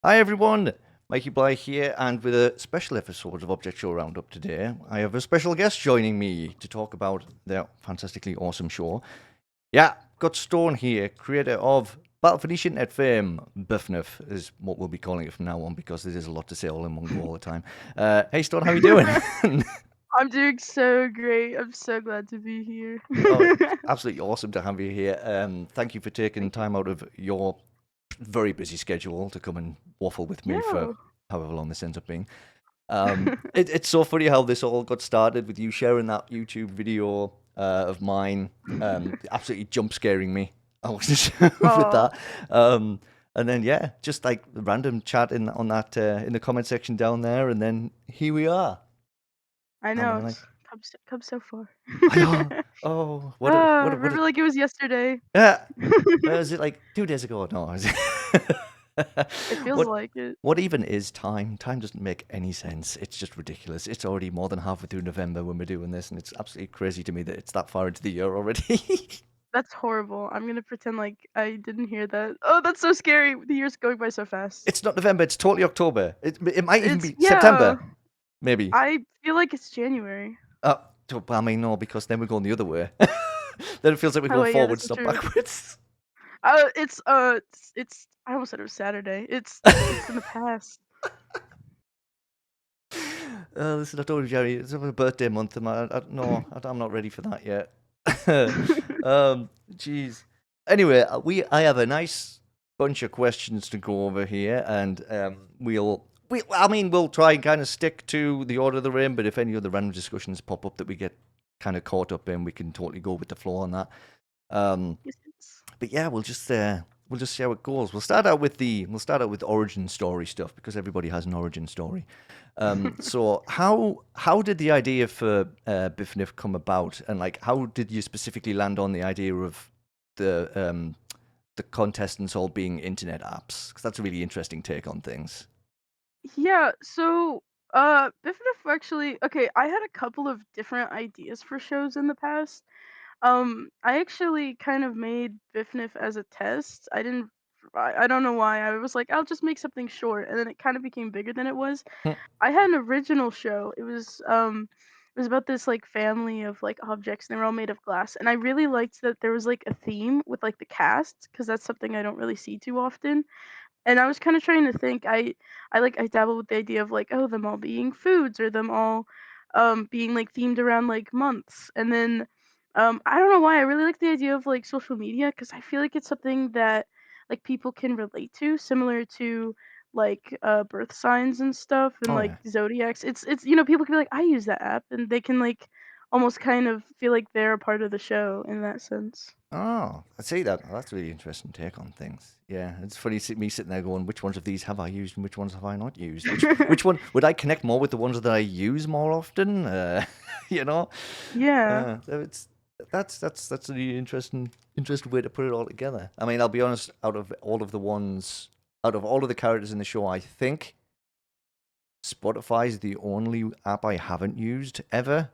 Hi everyone, Mikey Bly here, and with a special episode of Object Show Roundup today, I have a special guest joining me to talk about their fantastically awesome show. Yeah, got Stone here, creator of Battle for Niche Internet fame. BFNIF is what we'll be calling it from now on because there's a lot to say all in one go all the time. Hey Stone, how you doing? I'm doing so great. I'm so glad to be here. Oh, it's absolutely awesome to have you here. Thank you for taking Thank you. time out of your very busy schedule to come and waffle with me for Yeah. however long this ends up being. It's so funny how this all got started with you sharing that YouTube video of mine, absolutely jump scaring me. I wasn't sure with Oh, that. Um, and then yeah, just like random chat on that in the comment section down there, and then here we are. I I know. mean, like, It's come so far. I know. Oh, what a Remember like it was yesterday. yeah. Was it like 2 days ago? No. It feels What like it. what even is time? Time doesn't make any sense. It's just ridiculous. It's already more than halfway through November when we're doing this, and it's absolutely crazy to me that it's that far into the year already. That's horrible. I'm gonna pretend like I didn't hear that. Oh, that's so scary. The year's going by so fast. It's not November. It's totally October. It might even It's be yeah. September, maybe. I feel like it's January. I mean, no, because then we're going the other way. Then it feels like we're Oh going wait, yeah, forwards, this is not true. backwards. It's I almost said it was Saturday. It's in the past. Listen, I told you, Jerry, it's my birthday month, and no, I'm not ready for that yet. Jeez. Anyway, I have a nice bunch of questions to go over here, and we'll try and kind of stick to the order of the rain. But if any other random discussions pop up that we get kind of caught up in, we can totally go with the flow on that. Um, Yes, yes. but yeah, we'll just see how it goes. We'll start out with origin story stuff because everybody has an origin story. So how did the idea for BIFNIF come about, and like how did you specifically land on the idea of the contestants all being internet apps? Because that's a really interesting take on things. Yeah, so BFNIF actually okay, I had a couple of different ideas for shows in the past. I actually kind of made BFNIF as a test. I don't know why. I was like, I'll just make something short, and then it kind of became bigger than it was. Hmm. I had an original show. It was about this like family of like objects and they were all made of glass. And I really liked that there was like a theme with like the cast because that's something I don't really see too often. And I was kind of trying to think. I dabble with the idea of like, oh, them all being foods or them all being like themed around like months. And then I don't know why I really like the idea of like social media because I feel like it's something that like people can relate to, similar to like birth signs and stuff and Oh like yeah. zodiacs. It's people can be like, I use that app, and they can like almost kind of feel like they're a part of the show in that sense. Oh, I see that. That's a really interesting take on things. Yeah, it's funny me sitting there going, which ones of these have I used and which ones have I not used? Which one would I connect more with the ones that I use more often? You know, Yeah. so that's a really interesting way to put it all together. I mean, I'll be honest. Out of all of the characters in the show, I think Spotify is the only app I haven't used ever.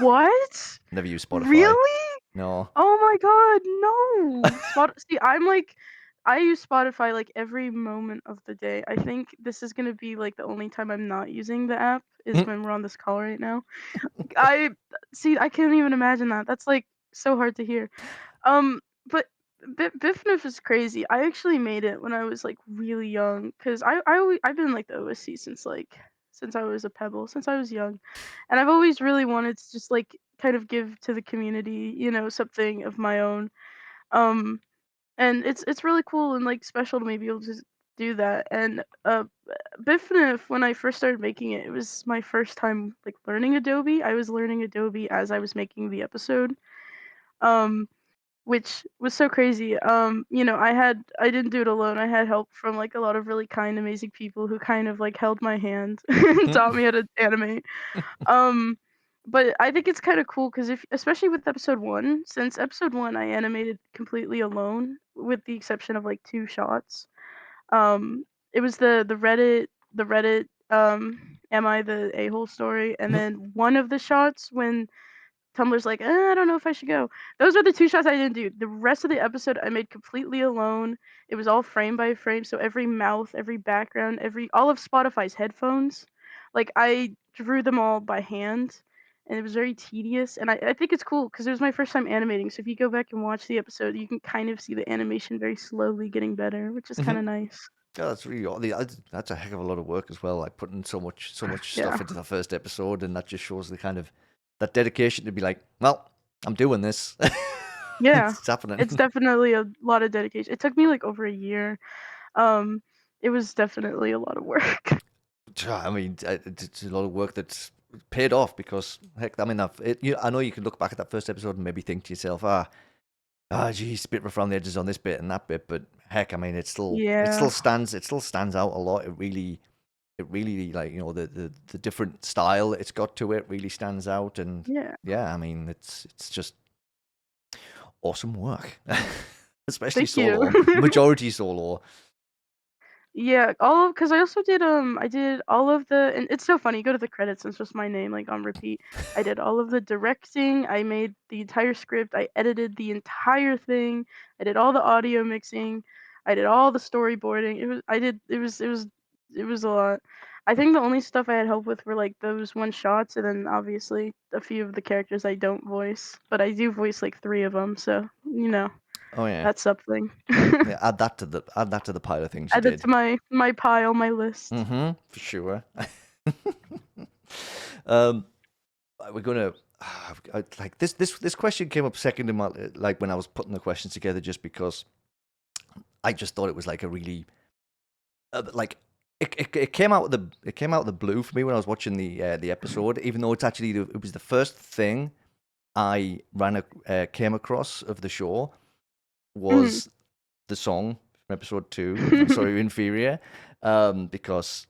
What? Never used Spotify. Really? No. Oh my god, no. See, I'm like I use Spotify like every moment of the day. I think this is gonna be like the only time I'm not using the app is when we're on this call right now. I see, I can't even imagine that. That's like so hard to hear. But BIFNIF is crazy. I actually made it when I was like really young because I've been like the OSC since I was a pebble, since I was young, and I've always really wanted to just like kind of give to the community, something of my own. Um, and it's really cool and like special to me be able to do that. And BIFNIF, when I first started making it, it was my first time like learning Adobe. I was learning Adobe as I was making the episode. Um, which was so crazy. I didn't do it alone. I had help from like a lot of really kind, amazing people who kind of like held my hand and taught me how to animate. Um, but I think it's kind of cool because if, especially with episode one, since episode one I animated completely alone, with the exception of like two shots. Um, it was the Reddit am I the a hole story, and then one of the shots when Tumblr's like, I don't know if I should go. Those are the 2 shots I didn't do. The rest of the episode I made completely alone. It was all frame by frame, so every mouth, every background, all of Spotify's headphones, like, I drew them all by hand, and it was very tedious, and I think it's cool because it was my first time animating, so if you go back and watch the episode, you can kind of see the animation very slowly getting better, which is Hmm. kinda nice. Yeah, that's really odd. That's a heck of a lot of work as well. Like putting so much Yeah. stuff into the first episode, and that just shows the kind of that dedication to be like, well, I'm doing this. Yeah. It's happening. It's definitely a lot of dedication. It took me, like, over a year. Um, it was definitely a lot of work. I mean, it's a lot of work that's paid off because heck, I mean, I know you can look back at that first episode and maybe think to yourself, geez, bit rough around the edges on this bit and that bit, but heck, I mean, Yeah. it still stands out a lot. It really like the different style it's got to it really stands out, and Yeah. yeah, I mean, it's just awesome work, especially Thank you. solo, majority solo. Yeah, because I also did I did all of the, and it's so funny, you go to the credits, and it's just my name like on repeat. I did all of the directing, I made the entire script, I edited the entire thing, I did all the audio mixing, I did all the storyboarding. It was a lot. I think the only stuff I had help with were like those one shots, and then obviously a few of the characters I don't voice, but I do voice like 3 of them, so Oh yeah, that's something. yeah. Add that to the pile of things you Add it did. to my pile, my list. Mm-hmm. For sure. um, we're gonna like this question came up second in my like when I was putting the questions together, just because I just thought it was like a really like it came out of the blue for me when I was watching the episode, even though it was the first thing I came across of the show Mhm. was the song from episode 2 of I'm Sorry You're Inferior, because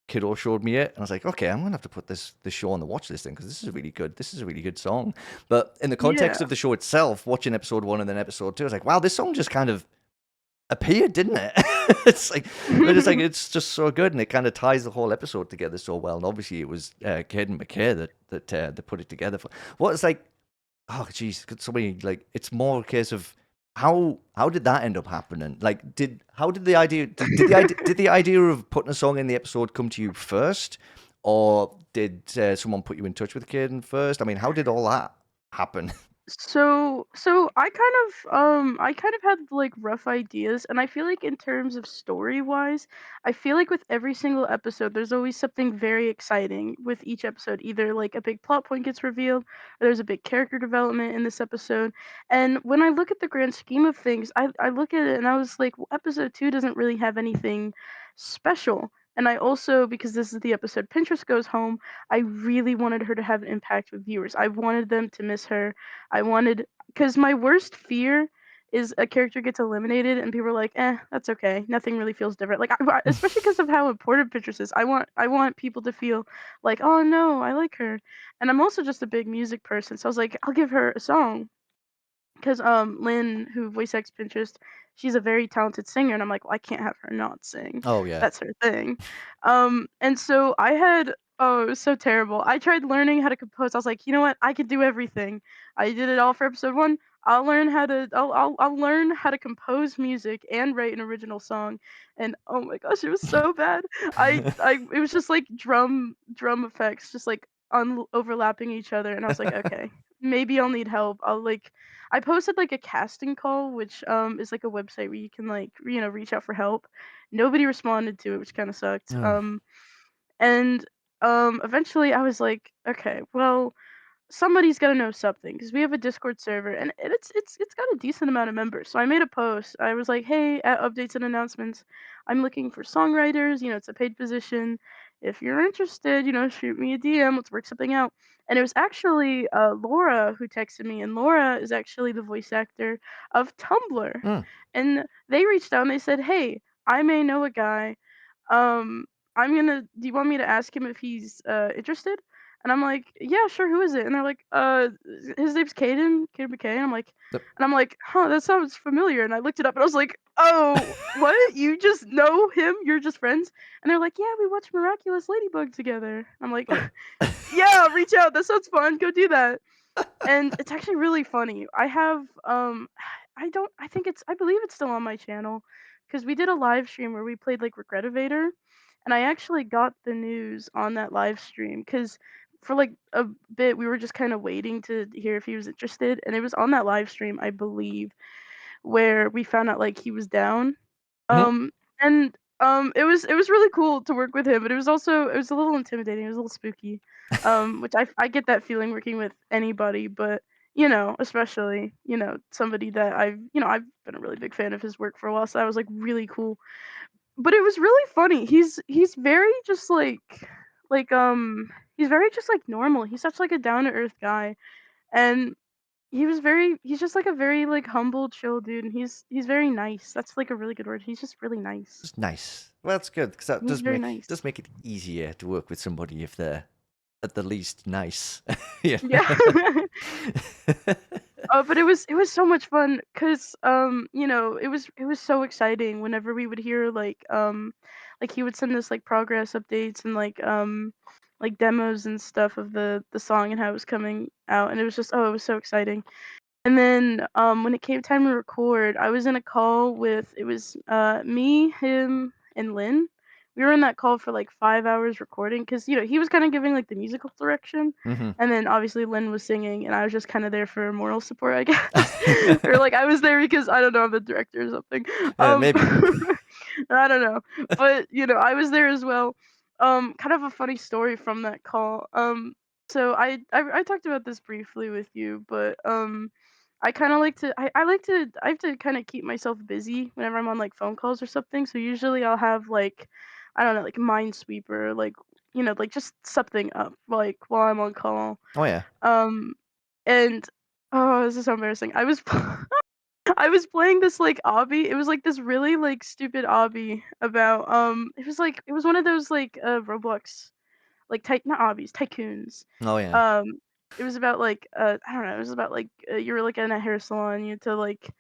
Kiddo showed me it, and I was like, okay, I'm gonna have to put this show on the watch list thing because this is a really good song. But in the Yeah. context of the show itself, watching episode 1 and then episode 2, I was like, wow, this song just kind of appeared, didn't it? It's just so good, and it kind of ties the whole episode together so well. And obviously, it was Caden McKay that put it together. What it's like, oh geez, so many like it's more a case of how did that end up happening? Like, did the idea did the idea of putting a song in the episode come to you first, or did someone put you in touch with Caden first? I mean, how did all that happen? So I kind of had like rough ideas, and I feel like in terms of story wise, I feel like with every single episode there's always something very exciting with each episode. Either like a big plot point gets revealed, or there's a big character development in this episode. And when I look at the grand scheme of things, I look at it and I was like, well, episode 2 doesn't really have anything special. And I also, because this is the episode Pinterest goes home, I really wanted her to have an impact with viewers. I wanted them to miss her. I wanted, because my worst fear is a character gets eliminated and people are like, that's okay. Nothing really feels different. Like, especially because of how important Pinterest is. I want people to feel like, oh no, I like her. And I'm also just a big music person, so I was like, I'll give her a song because Lynn, who voice acts Pinterest, she's a very talented singer, and I'm like, well, I can't have her not sing. Oh yeah. That's her thing. And so I had, oh, it was so terrible. I tried learning how to compose. I was like, you know what? I could do everything. I did it all for episode 1. I'll learn how to compose music and write an original song. And oh my gosh, it was so bad. It was just like drum effects, just like overlapping each other, and I was like, okay, maybe I'll need help. I posted like a casting call, which is like a website where you can like reach out for help. Nobody responded to it, which kind of sucked. Oh. And eventually I was like, okay, well, somebody's got to know something because we have a Discord server, and it's got a decent amount of members. So I made a post. I was like, hey, at updates and announcements, I'm looking for songwriters. It's a paid position. If you're interested, shoot me a DM. Let's work something out. And it was actually Laura who texted me, and Laura is actually the voice actor of Tumblr. Mm. And they reached out and they said, hey, I may know a guy. um do you want me to ask him if he's interested? And I'm like, yeah, sure, who is it? And they're like, his name's Caden McKay. Yep. And I'm like, huh, that sounds familiar. And I looked it up and I was like, oh, what? You just know him? You're just friends? And they're like, yeah, we watched Miraculous Ladybug together. I'm like, Oh. yeah, reach out. That sounds fun. Go do that. And it's actually really funny. I have I think it's I believe it's still on my channel because we did a live stream where we played like Regretivator, and I actually got the news on that live stream because for like a bit we were just kind of waiting to hear if he was interested, and it was on that live stream I believe where we found out like he was down. Mhm. Um, and it was really cool to work with him, but it was a little intimidating. It was a little spooky. Which I get that feeling working with anybody, but especially somebody that I've been a really big fan of his work for a while, so that was like really cool. But it was really funny. He's very just like he's very just like normal. He's such like a down to earth guy, and he's just like a very like humble, chill dude, and he's very nice. That's like a really good word. He's just really nice. It's nice. Well, that's good because that He's very nice. does make it easier to work with somebody if they're at the least nice. Yeah. Yeah. But it was so much fun because it was so exciting whenever we would hear like he would send us like progress updates and like demos and stuff of the song and how it was coming out, and it was just, oh, it was so exciting. And then, when it came time to record, I was in a call with it was, me, him, and Lynn. We were in that call for, like, 5 hours recording because he was kinda giving, like, the musical direction, Hmm. and then obviously Lynn was singing, and I was just kinda there for moral support, I guess. Or, like, I was there because, I don't know, I'm the director or something. Maybe. I don't know. But, I was there as well. Kind of a funny story from that call. So I talked about this briefly with you, but, I kinda like to I like to I have to kinda keep myself busy whenever I'm on, like, phone calls or something, so usually I'll have, like, I don't know, like, Minesweeper, like, like, just something up, like, while I'm on call. Oh yeah. Um, and oh, this is so embarrassing. I was playing this, like, obby. It was, like, this really, like, stupid obby about, it was one of those, like, Roblox like not obbies, tycoons. Oh yeah. Um, it was about like I don't know, it was about like you were like in a hair salon, you had to like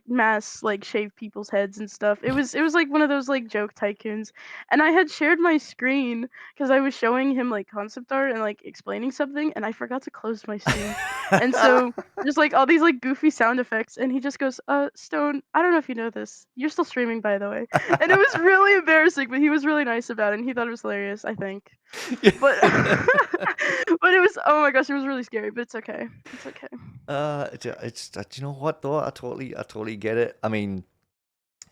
mass like shave people's heads and stuff. It was like one of those like joke tycoons. And I had shared my screen because I was showing him like concept art and like explaining something, and I forgot to close my screen. And so there's like all these like goofy sound effects, and he just goes, Stone, I don't know if you know this. You're still streaming, by the way. And it was really embarrassing, but he was really nice about it, and he thought it was hilarious, I think. But but it was, oh my gosh, it was really scary, but it's okay. It's okay. Do you know what though? I totally get it. I mean,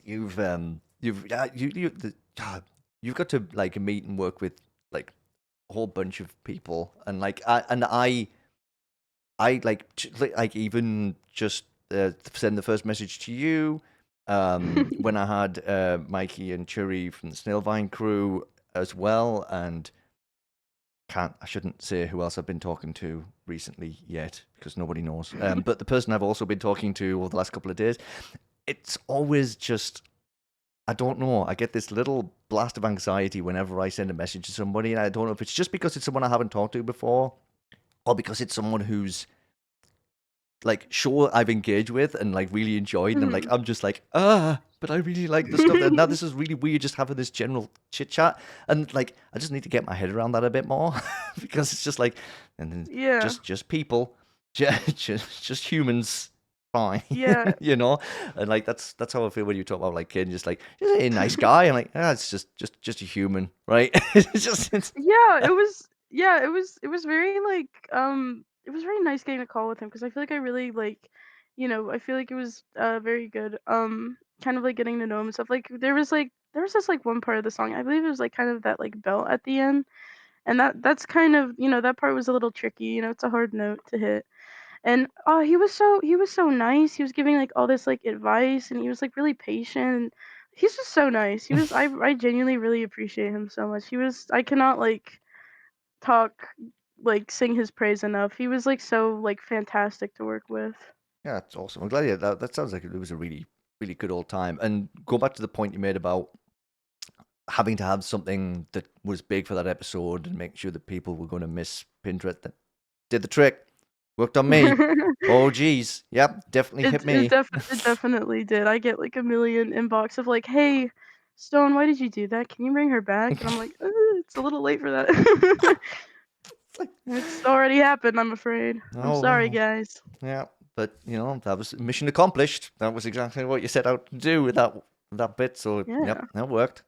you've got to like meet and work with like a whole bunch of people, and I like even just send the first message to you when I had Mikey and Churi from the Snailvine crew as well, and I shouldn't say who else I've been talking to recently yet because nobody knows. But the person I've also been talking to over the last couple of days, it's always just, I don't know. I get this little blast of anxiety whenever I send a message to somebody, and I don't know if it's just because it's someone I haven't talked to before, or because it's someone who's like sure I've engaged with and like really enjoyed, and Mhm. I'm just like, but I really like the stuff. And now this is really weird, just having this general chit chat, and like I just need to get my head around that a bit more because it's just like, and then Yeah. just people, just humans, fine, Yeah. and like that's how I feel when you talk about like Ken, just a nice guy. I'm like, it's just a human, right? Yeah, it was very like it was very nice getting a call with him because I feel like I really like I feel like it was very good kind of like getting to know him and stuff. Like there was this like one part of the song, I believe it was like kind of that like belt at the end, and that's kind of that part was a little tricky, it's a hard note to hit. And he was so nice. He was giving like all this like advice, and he was like really patient. He's just so nice. I genuinely really appreciate him so much. I cannot like talk like sing his praise enough. He was like so like fantastic to work with. Yeah, it's awesome. I'm glad. Yeah, that sounds like it was a really, really good old time. And go back to the point you made about having to have something that was big for that episode and make sure that people were going to miss Pinterest. That did the trick. Worked on me. Oh, geez. Yep, definitely hit me. It definitely did. I get like a million inbox of like, "Hey, Stone, why did you do that? Can you bring her back?" And I'm like, it's a little late for that." It's like, It's already happened, I'm afraid. I'm oh sorry, well, guys. yeah. But that was mission accomplished. That was exactly what you set out to do with that bit. So Yeah. yep, that worked.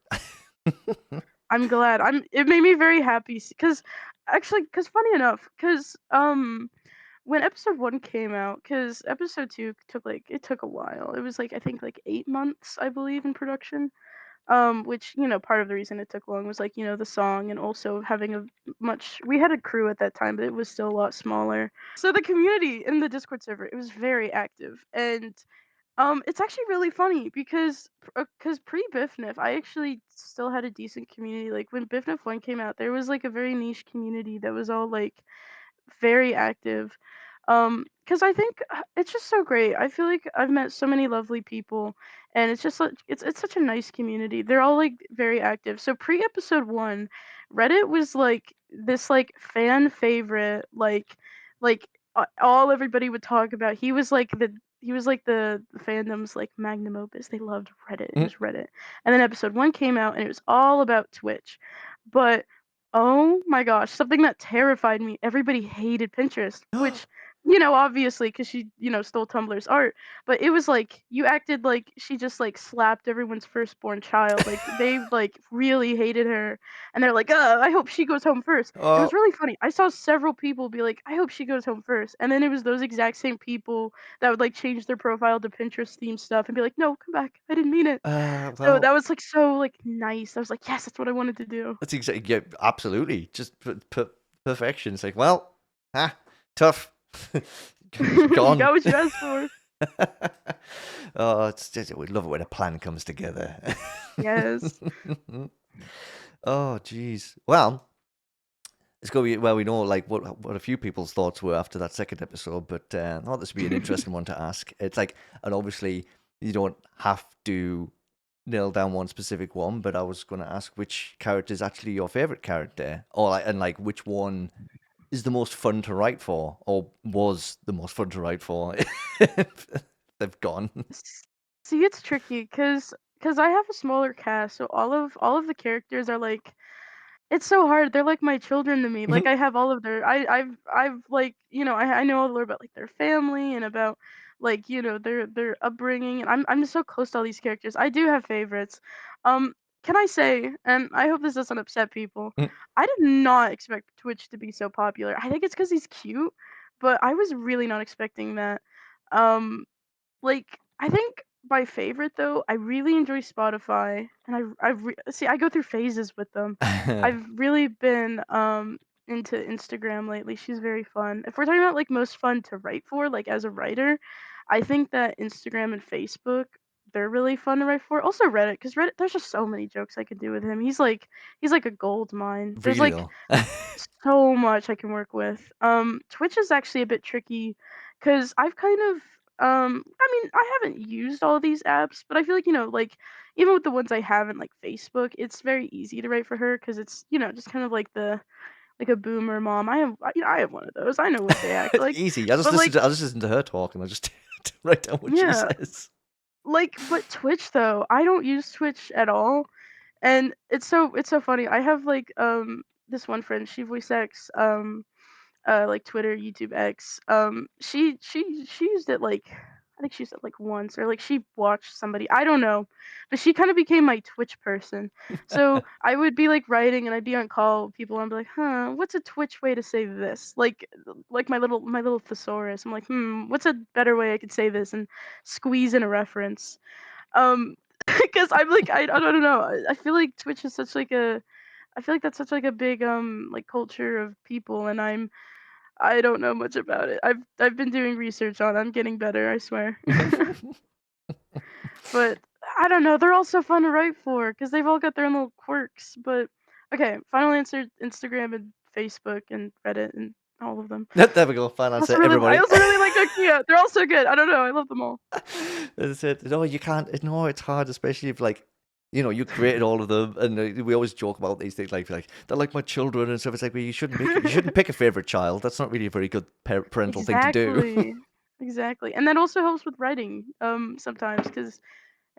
I'm glad. It made me very happy because cuz funny enough, cuz when episode 1 came out, cuz episode 2 took a while. It was like I think like 8 months, I believe, in production. Which, part of the reason it took long was like, the song and also having we had a crew at that time, but it was still a lot smaller. So the community in the Discord server, it was very active. And it's actually really funny because pre BFNIF, I actually still had a decent community. Like when BFNIF 1 came out, there was like a very niche community that was all like very active. Because I think it's just so great. I feel like I've met so many lovely people, and it's just it's such a nice community. They're all like very active. So pre episode 1, Reddit was like this like fan favorite, like all everybody would talk about. He was like the fandom's like magnum opus. They loved Reddit. It was Reddit. And then episode 1 came out and it was all about Twitch. But oh my gosh, something that terrified me. Everybody hated Pinterest, which, obviously, because she, stole Tumblr's art. But it was like you acted like she just like slapped everyone's firstborn child. Like they like really hated her, and they're like, I hope she goes home first. It was Oh, really funny. I saw several people be like, I hope she goes home first, and then it was those exact same people that would like change their profile to Pinterest theme stuff and be like, no, come back, I didn't mean it. So well, that was like so like nice. I was like, yes, that's what I wanted to do. that's exactly, yeah, absolutely. Just perfection. It's like, well, tough. You Gone. got what you asked for. Oh, it's just, we love it when a plan comes together. Yes. Oh, geez. Well, it's going to be, well, we know like what a few people's thoughts were after that second episode, but I thought this would be an interesting one to ask. It's like, and obviously you don't have to nail down one specific one, but I was going to ask which character is actually your favorite character, or like, and like which one is the most fun to write for, or was the most fun to write for. If they've gone. See, it's tricky because I have a smaller cast, so all of the characters are like it's so hard. They're like my children to me. Like I have all of their I've like, I know all the lore about like their family and about like, their upbringing and I'm just so close to all these characters. I do have favorites. Um can I say, and I hope this doesn't upset people, I did not expect Twitch to be so popular. I think it's because he's cute, but I was really not expecting that. Um I think my favorite though, I really enjoy Spotify, and see I go through phases with them. I've really been into Instagram lately. She's very fun. If we're talking about like most fun to write for, like as a writer, I think that Instagram and Facebook, they're really fun to write for. Also Reddit, because Reddit, there's just so many jokes I could do with him. He's like a gold mine. There's Really like though. so much I can work with. Twitch is actually a bit tricky because I've kind of I mean, I haven't used all these apps, but I feel like, like even with the ones I haven't, like Facebook, it's very easy to write for her because it's, just kind of like like a boomer mom. I have one of those. I know what they act like. Easy. But like, I just listen to her talk and I just write down what she yeah, says. but Twitch though, I don't use Twitch at all. And it's so funny. I have like this one friend, she voice acts like Twitter, YouTube X. She used it like I think she used it like once or like she watched somebody. I don't know. But she kind of became my Twitch person. So I would be like writing and I'd be on call with people and I'd be like, huh, what's a Twitch way to say this? Like my little thesaurus. I'm like, what's a better way I could say this and squeeze in a reference. Um because I'm like I don't know. I feel like Twitch is such like a I feel like that's such like a big like culture of people and I don't know much about it. I've been doing research on it. I'm getting better, I swear. But I don't know. They're all so fun to write for because they've all got their own little quirks. But okay, final answer: Instagram and Facebook and Reddit and all of them. There we go. Fine I answer, also really, I everybody. also really like Nokia. They're all so good. I don't know. I love them all. That's it. No, you can't. No, it's hard, especially if like, you created all of them, and we always joke about these things like they're like my children and stuff. It's like, well, you shouldn't pick a favorite child. That's not really a very good parental thing to do. Exactly. Exactly. And that also helps with writing. Sometimes because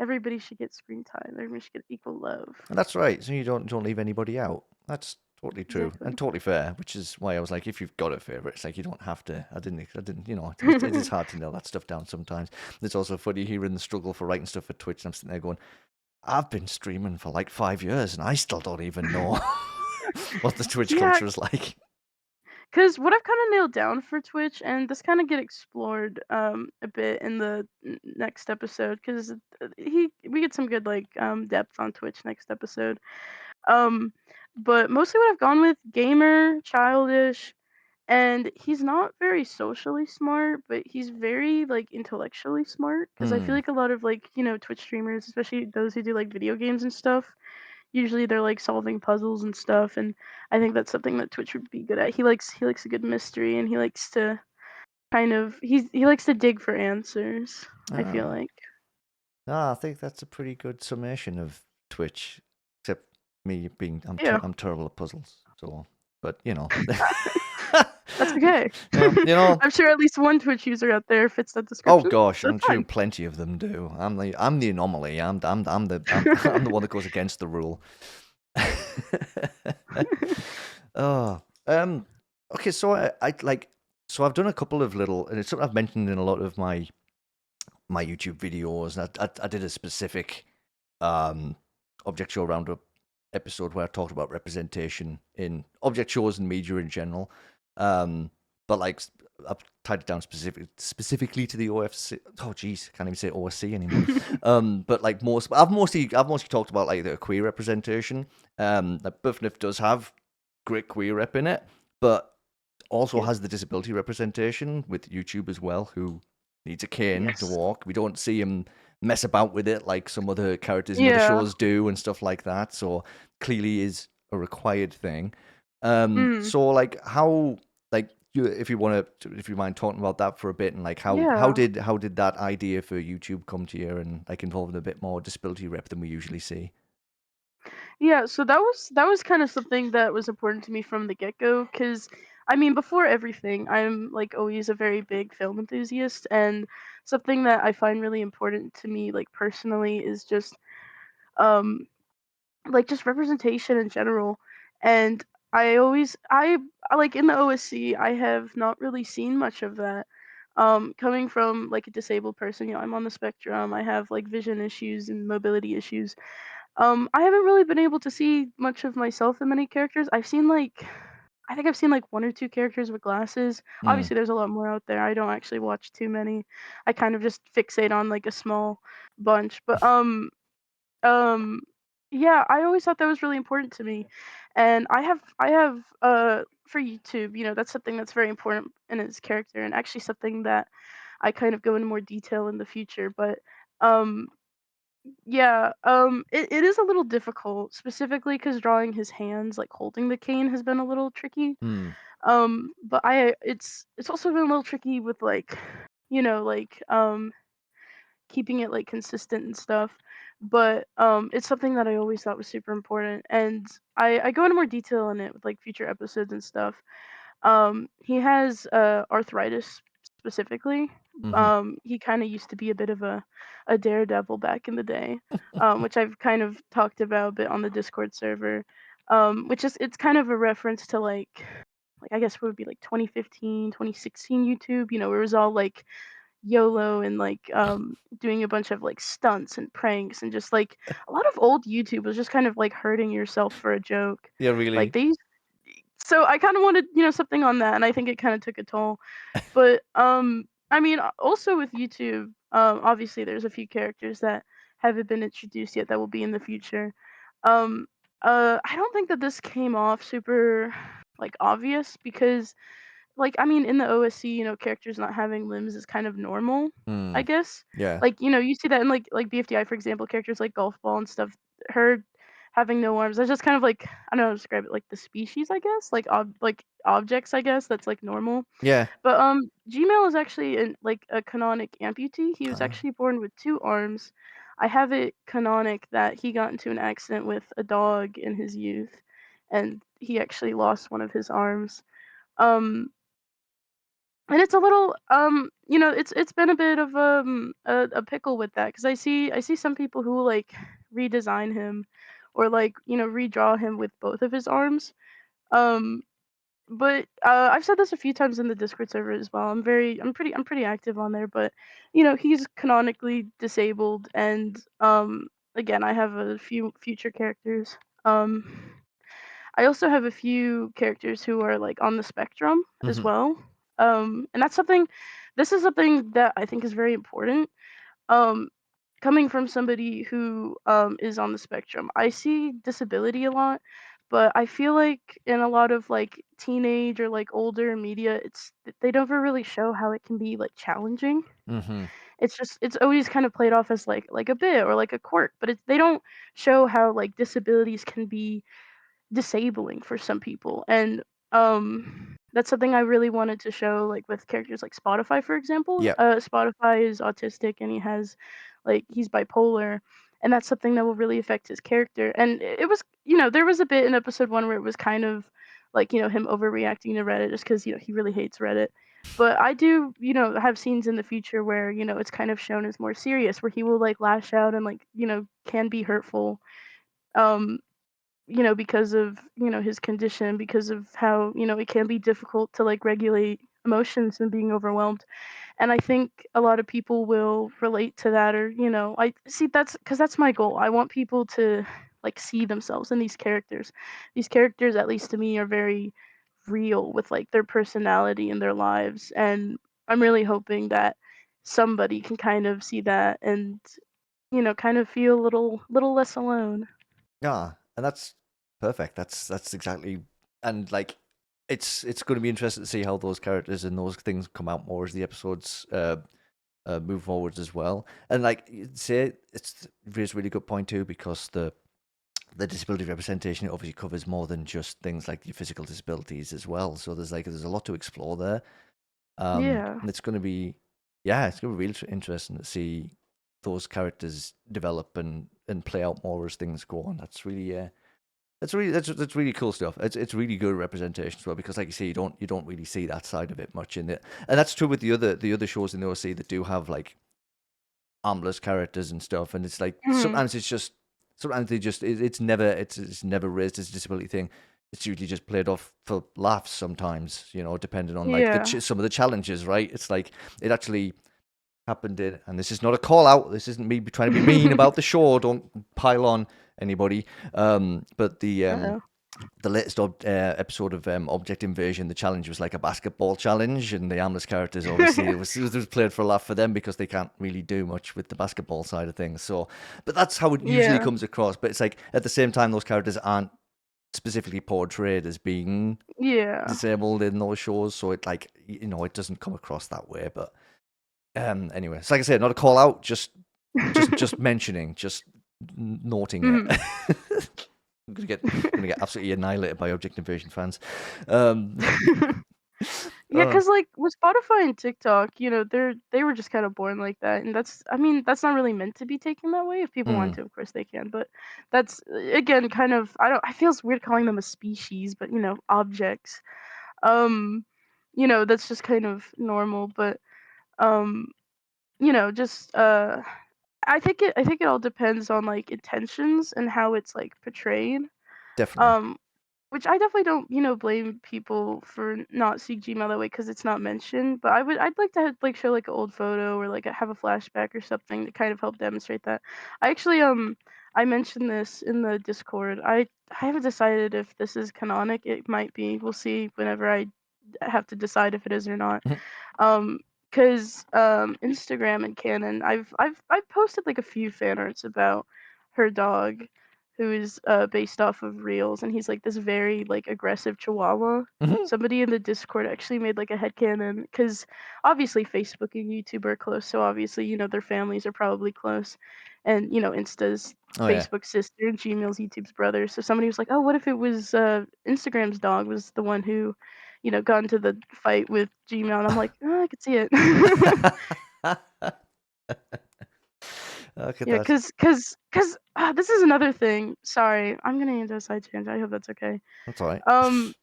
everybody should get screen time. Everybody should get equal love. And that's right. So you don't leave anybody out. That's Totally true and Exactly. totally fair, which is why I was like, if you've got a favorite, it's like you don't have to. I didn't, it is hard to nail that stuff down sometimes. It's also funny hearing the struggle for writing stuff for Twitch. And I'm sitting there going, I've been streaming for like 5 years and I still don't even know what the Twitch Yeah, culture is like. because what I've kind of nailed down for Twitch, and this kind of get explored a bit in the next episode, because we get some good like depth on Twitch next episode. Um, but mostly what I've gone with gamer, childish, and he's not very socially smart, but he's very like intellectually smart. Because I feel Hmm. like a lot of like Twitch streamers, especially those who do like video games and stuff, usually they're like solving puzzles and stuff, and I think that's something that Twitch would be good at. He likes a good mystery, and he likes to he likes to dig for answers, I feel Ah. like. I think that's a pretty good summation of Twitch, except me being Yeah, I'm terrible at puzzles. So, but you know, that's okay. well, you know. I'm sure at least one Twitch user out there fits that Oh description, gosh, so I'm it's sure fine. plenty of them do. I'm the anomaly. I'm the one that goes against the rule. Oh, okay. So I like so I've done a couple of little, and it's something I've mentioned in a lot of my YouTube videos. And I did a specific um object show roundup episode where I talked about representation in object shows and media in general. Um, but like I've tied it down specifically to the OFC. Oh geez, can't even say OSC anymore. But like I've mostly talked about like the queer representation. Like BFNIF does have great queer rep in it, but also Yeah. has the disability representation with YouTube as well, who needs a cane to Yes. walk. We don't see him mess about with it like some other characters in other Yeah. shows do and stuff like that. So clearly is a required thing. Mm. So like how like you if you mind talking about that for a bit and like Yeah. how did that idea for YouTube come to you and like involving a bit more disability rep than we usually see? Yeah, so that was kind of something that was important to me from the get-go, cuz I mean, before everything, I'm like always a very big film enthusiast, and something that I find really important to me like personally is just um like just representation in general. And I like in the OSC, I have not really seen much of that. Coming from like a disabled person, I'm on the spectrum. I have like vision issues and mobility issues. I haven't really been able to see much of myself in many characters. I think I've seen like one or two characters with glasses. Mm, Obviously, there's a lot more out there. I don't actually watch too many. I kind of just fixate on like a small bunch. But um, yeah, I always thought that was really important to me, and I have for YouTube, that's something that's very important in his character, and actually something that I kind of go into more detail in the future. But um, yeah, it is a little difficult, specifically because drawing his hands, like holding the cane, has been a little tricky. mm, But it's also been a little tricky with like, like keeping it like consistent and stuff. But it's something that I always thought was super important, and I go into more detail in it with like future episodes and stuff. He has arthritis specifically. hmm. He kind of used to be a bit of a daredevil back in the day, which I've kind of talked about a bit on the Discord server. Which is it's kind of a reference to like I guess what would be like 2015, 2016 YouTube, where it was all like YOLO and like doing a bunch of like stunts and pranks, and just like a lot of old YouTube was just kind of like hurting yourself for a joke. Yeah, Like really. they so I kind of wanted, something on that, and I think it kind of took a toll. But I mean, also with YouTube, obviously there's a few characters that haven't been introduced yet that will be in the future. Um, I don't think that this came off super like obvious, because like I mean in the OSC, characters not having limbs is kind of normal, I Mm, guess. yeah. Like, you see that in like BFDI, for example, characters like Golf Ball and stuff, her having no arms. That's just kind of like, I don't know how to describe it, like the species, I guess, like objects, I guess, that's like normal. Yeah. But Gmail is actually like a canonic amputee. He was Ah. actually born with two arms. I have it canonic that he got into an accident with a dog in his youth, and he actually lost one of his arms. Um, and it's a little it's been a bit of a pickle with that, because I see some people who like redesign him, or like redraw him with both of his arms. Um, but I've said this a few times in the Discord server as well. I'm pretty active on there, but he's canonically disabled, and again, I have a few future characters. Um, I also have a few characters who are like on the spectrum as Hmm. well. And that's something. This is something that I think is very important. Um, Coming from somebody who is on the spectrum, I see disability a lot, but I feel like in a lot of like teenage or like older media, they never really show how it can be like challenging. Hmm. It's always kind of played off as like a bit or like a quirk, but they don't show how like disabilities can be disabling for some people. And that's something I really wanted to show, like with characters like Spotify, for example. Yeah. Spotify is autistic and he's bipolar, and that's something that will really affect his character. And it was, there was a bit in episode 1 where it was kind of like, him overreacting to Reddit just because, he really hates Reddit. But I do, have scenes in the future where, it's kind of shown as more serious, where he will like lash out and like, can be hurtful. Um, because of, his condition, because of how, it can be difficult to like regulate emotions and being overwhelmed. And I think a lot of people will relate to that, or, I see that's because that's my goal. I want people to like see themselves in these characters. These characters, at least to me, are very real with like their personality and their lives. And I'm really hoping that somebody can kind of see that and, kind of feel a little less alone. Yeah, and that's perfect. That's exactly, and like it's going to be interesting to see how those characters and those things come out more as the episodes move forwards as well. And like you'd say, it's raised a really good point too, because the disability representation obviously covers more than just things like your physical disabilities as well. So there's a lot to explore there. Yeah. And it's going to be, yeah, it's going to be really interesting to see those characters develop and play out more as things go on. That's really cool stuff. It's really good representation as well, because like you say, you don't really see that side of it much in it, and that's true with the other shows in the OC that do have like armless characters and stuff. And it's like Mhm. sometimes they just it's never raised as a disability thing. It's usually just played off for laughs sometimes, depending on like Yeah. some of the challenges, right? It's like it actually happened in, and this is not a call out. This isn't me trying to be mean about the show. Don't pile on anybody. But Uh-oh. the latest episode of Object Invasion, the challenge was like a basketball challenge, and the armless characters obviously it was played for a laugh for them because they can't really do much with the basketball side of things. So, but that's how it usually Yeah. comes across. But it's like at the same time, those characters aren't specifically portrayed as being Yeah. disabled in those shows, so it like it doesn't come across that way. But anyway, it's like I said, not a call out, just mentioning, just noting it. Mhm. I'm gonna get absolutely annihilated by Object Invasion fans. Um, Yeah, uh, cause like, with Spotify and TikTok, they were just kinda born like that, and I mean, that's not really meant to be taken that way. If people want mm, to, of course they can, but that's, again, kind of I feel it's weird calling them a species, but, objects. Um, that's just kind of normal, but, um, just, I think it all depends on, like, intentions and how it's, like, portrayed. definitely. Um, which I definitely don't, blame people for not seeing Gmail that way because it's not mentioned. But I'd like to like show like an old photo or like have a flashback or something to kind of help demonstrate that. I actually I mentioned this in the Discord. I haven't decided if this is canonic. It might be. We'll see whenever I have to decide if it is or not. Mhm. Um, cause Instagram and Canon, I've posted like a few fan arts about her dog, who is based off of reels, and he's like this very like aggressive Chihuahua. Mhm. Somebody in the Discord actually made like a headcanon, because obviously Facebook and YouTube are close, so obviously their families are probably close, and Insta's Oh yeah. Facebook's sister and Gmail's YouTube's brother. So somebody was like, oh, what if it was Instagram's dog was the one who got into the fight with Gmail, and I'm like, "Oh, I could see it." Look at Yeah, that. cause this is another thing. Sorry, I'm gonna into a side tangent. I hope that's okay. That's all right. Um,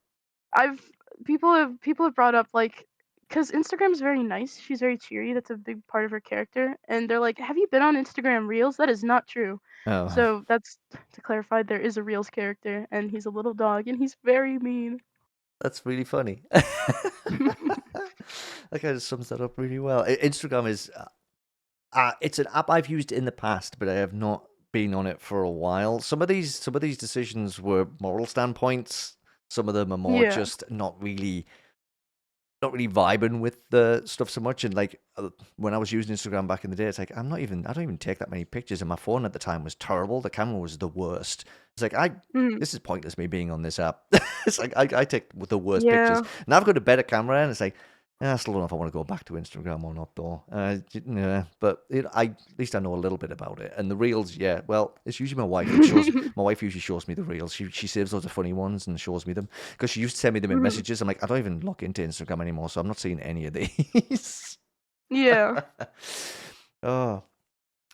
I've people have brought up like because Instagram's very nice. She's very cheery. That's a big part of her character. And they're like, "Have you been on Instagram Reels?" That is not true. Oh, So that's to clarify. There is a Reels character, and he's a little dog, and he's very mean. that's really funny. That kind of sums that up really well. Instagram is it's an app I've used in the past, but I have not been on it for a while. Some of these decisions were moral standpoints. Some of them are more Yeah. just not really vibing with the stuff so much. And like when I was using Instagram back in the day, it's like I don't even take that many pictures, and my phone at the time was terrible. The camera was the worst. It's like Mm. this is pointless me being on this app. It's like I take the worst pictures. Yeah. Now I've got a better camera, and it's like I still don't know if I want to go back to Instagram or not, though. Yeah, but at least I know a little bit about it. And the reels, yeah, well, it's usually my wife that shows. My wife usually shows me the reels. She saves loads of funny ones and shows me them because she used to send me them in Mhm. messages. I'm like, I don't even log into Instagram anymore, so I'm not seeing any of these. Yeah. Oh,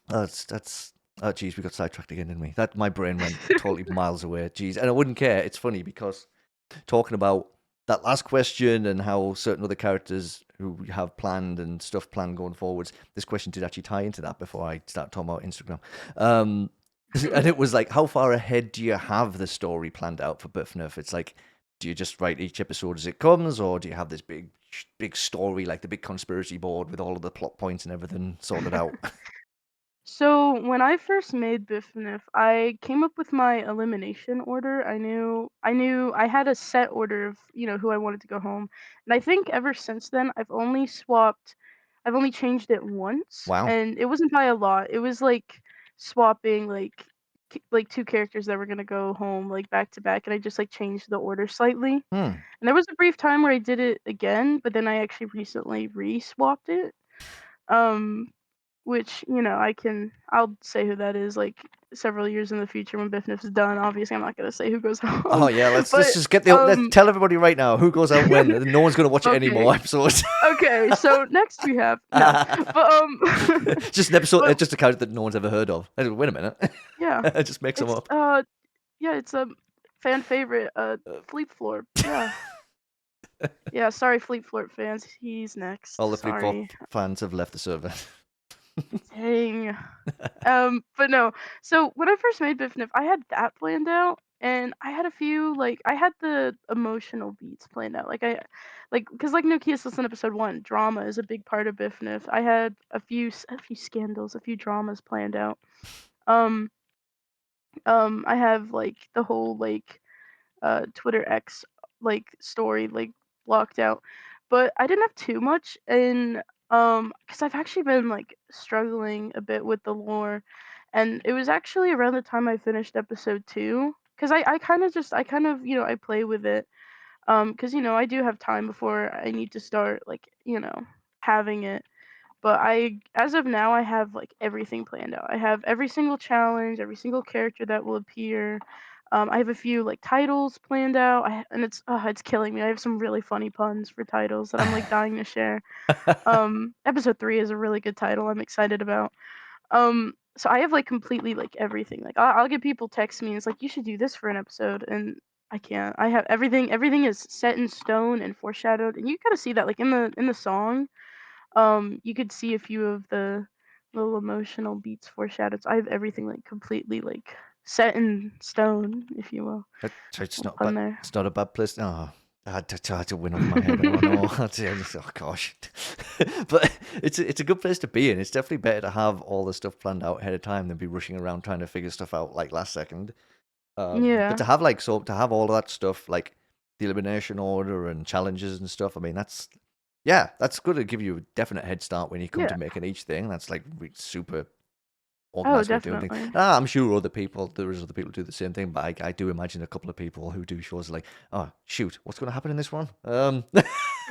that's. Oh, geez, we got sidetracked again, didn't we? That my brain went totally miles away. Geez, and I wouldn't care. It's funny because talking about that last question and how certain other characters who have planned and stuff planned going forwards, this question did actually tie into that before I start talking about Instagram. Um, and it was like, how far ahead do you have the story planned out for BFNIF? It's like, do you just write each episode as it comes, or do you have this big story, like the big conspiracy board with all of the plot points and everything sorted out? So when I first made BFNIF, I came up with my elimination order. I knew I had a set order of, who I wanted to go home. And I think ever since then I've only changed it once, Wow. and it wasn't by a lot. It was like swapping like two characters that were going to go home like back to back, and I just like changed the order slightly. Hmm. And there was a brief time where I did it again, but then I actually recently re-swapped it. Um which, I'll say who that is, like, several years in the future when BFNIF is done. Obviously, I'm not gonna say who goes Oh home, yeah, let's but, just let's tell everybody right now who goes out when. No one's gonna watch it okay, anymore episodes. okay, so next we have no, but, Just an episode, but just a character that no one's ever heard of. Wait a minute, yeah, just make some it's, up. yeah, it's a fan favorite, Uh, Fleet Florp, yeah. Yeah, sorry, Fleet Florp fans, he's All next, the Flip Flop sorry. fans have left the server. Dang. But no. So when I first made BFNIF, I had that planned out, and I had a few like I had the emotional beats planned out. Because like Nokia says in episode one, drama is a big part of BFNIF. I had a few scandals, a few dramas planned out. Um, I have like the whole like Twitter X like story like blocked out. But I didn't have too much in because I've actually been like struggling a bit with the lore, and it was actually around the time I finished episode 2 because I kind of I play with it because I do have time before I need to start like having it. But as of now, I have like everything planned out. I have every single challenge, every single character that will appear. I have a few like titles planned out, and it's killing me. I have some really funny puns for titles that I'm like dying to share. Episode 3 is a really good title. I'm excited about. So I have like completely like everything. Like I'll get people text me and it's like you should do this for an episode, and I can't. I have everything. Everything is set in stone and foreshadowed, and you gotta see that like in the song. You could see a few of the little emotional beats foreshadowed. So I have everything like completely like set in stone, if you will. It's Little not pun bad. there. It's not a bad place. Oh, I had to win off my head. Oh no! Oh gosh! But it's a good place to be in. It's definitely better to have all the stuff planned out ahead of time than be rushing around trying to figure stuff out like last second. But Yeah. to have all of that stuff like the elimination order and challenges and stuff. I mean, that's good to give you a definite head start when you come to Yeah. making each thing. That's like super Oh, organized way of doing things. definitely. I'm sure there is other people who do the same thing, but I do imagine a couple of people who do shows like, oh shoot, what's going to happen in this one?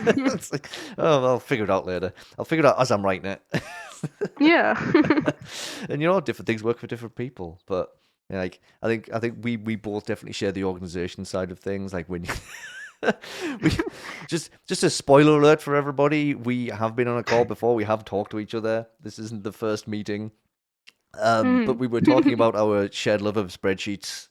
It's like, oh, I'll figure it out later. I'll figure it out as I'm writing it. Yeah. And different things work for different people, but yeah, like I think we both definitely share the organization side of things. Like when we just a spoiler alert for everybody, we have been on a call before. We have talked to each other. This isn't the first meeting. But Mhm. we were talking about our shared love of spreadsheets.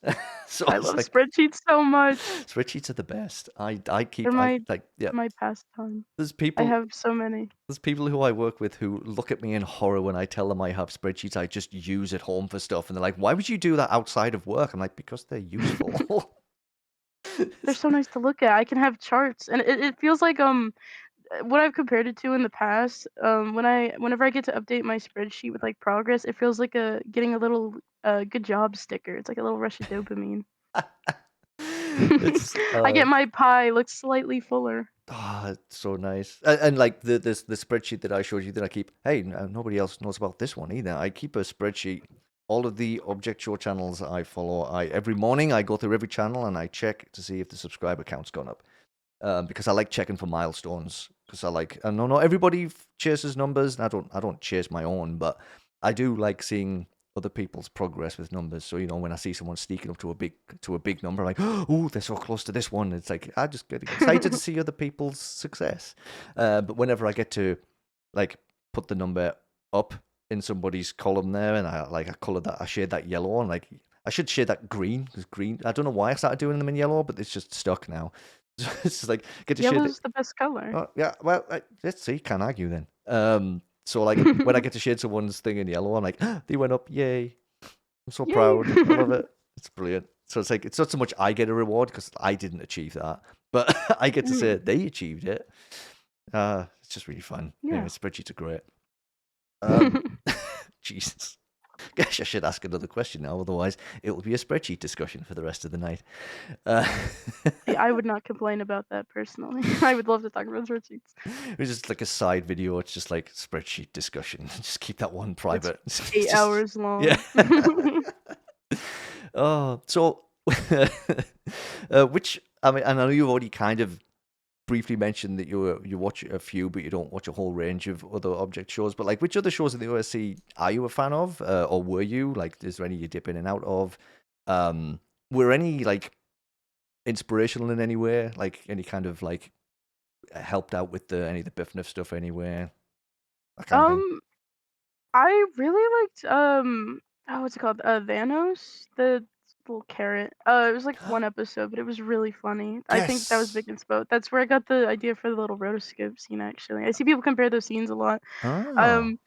So I it's love like spreadsheets so much. spreadsheets are the best. I They're keep I my like yeah. my pastime. There's I people have so many. there's people who I work with who look at me in horror when I tell them I have spreadsheets I just use at home for stuff, and they're like, "Why would you do that outside of work?" I'm like, "Because they're useful." They're so nice to look at. I can have charts, and it feels like what I've compared it to in the past. Whenever I get to update my spreadsheet with like progress, it feels like a getting a little good job sticker. It's like a little rush of dopamine. It's I get my pie looks slightly fuller. it's so nice. And like the spreadsheet that I showed you that I keep. Hey, nobody else knows about this one either. I keep a spreadsheet. All of the object show channels I follow, I every morning I go through every channel and I check to see if the subscriber count's gone up. Because I like checking for milestones. Because I know not everybody chases numbers, and I don't chase my own, but I do like seeing other people's progress with numbers. So when I see someone sneaking up to a big number, I'm like, oh, they're so close to this one. It's like I just get excited to see other people's success. But whenever I get to like put the number up in somebody's column there, and I color that, I shade that yellow, and like I should shade that green because green. I don't know why I started doing them in yellow, but it's just stuck now. It's just like get to shade it. Yellow's the best color. Oh, yeah, well, let's see. Can't argue then. So like when I get to shade someone's thing in yellow, I'm like, they went up, yay! I'm so Yay! proud. I love it. It's brilliant. So it's like it's not so much I get a reward because I didn't achieve that, but I get to say Mhm. they achieved it. It's just really fun. Anyway, Yeah. spreadsheets are great. Um, Jesus. Gosh, I should ask another question now, otherwise it will be a spreadsheet discussion for the rest of the night. Uh, See, I would not complain about that personally. I would love to talk about spreadsheets. It's just like a side video. It's just like spreadsheet discussion. Just keep that one It's private. 8 Just hours yeah. long. Oh, so which I mean, and I know you've already kind of briefly mentioned that you watch a few, but you don't watch a whole range of other object shows. But like, which other shows in the OSC are you a fan of, or were you? Like, is there any you dip in and out of? Um, were any like inspirational in any way? Like any kind of like helped out with the any of the BFNIF stuff anywhere? That kind of thing. Um, I really liked oh, what's it called? Vanos, the little carrot. It was like one episode, but it was really funny. I think that was Yes. big inspo. That's where I got the idea for the little rotoscope scene. Actually, I see people compare those scenes a lot. Oh. Um,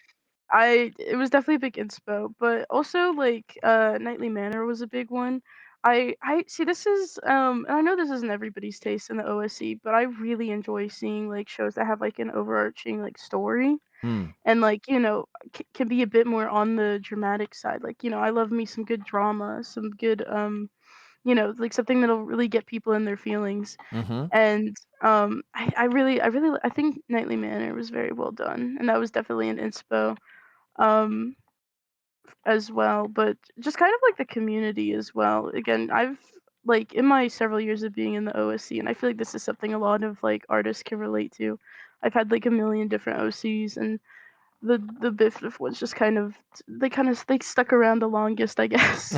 it was definitely a big inspo, but also like Nightly Manor was a big one. I see this is and I know this isn't everybody's taste in the OSC, but I really enjoy seeing like shows that have like an overarching like story Hmm. and like can be a bit more on the dramatic side. Like I love me some good drama, some good like something that'll really get people in their feelings. Mm-hmm. And I think Nightly Manor was very well done, and that was definitely an inspo. Um, as well, but just kind of like the community as well. Again, I've like in my several years of being in the OSC, and I feel like this is something a lot of like artists can relate to. I've had like a million different OCs, and the BIF was just they stuck around the longest, I guess.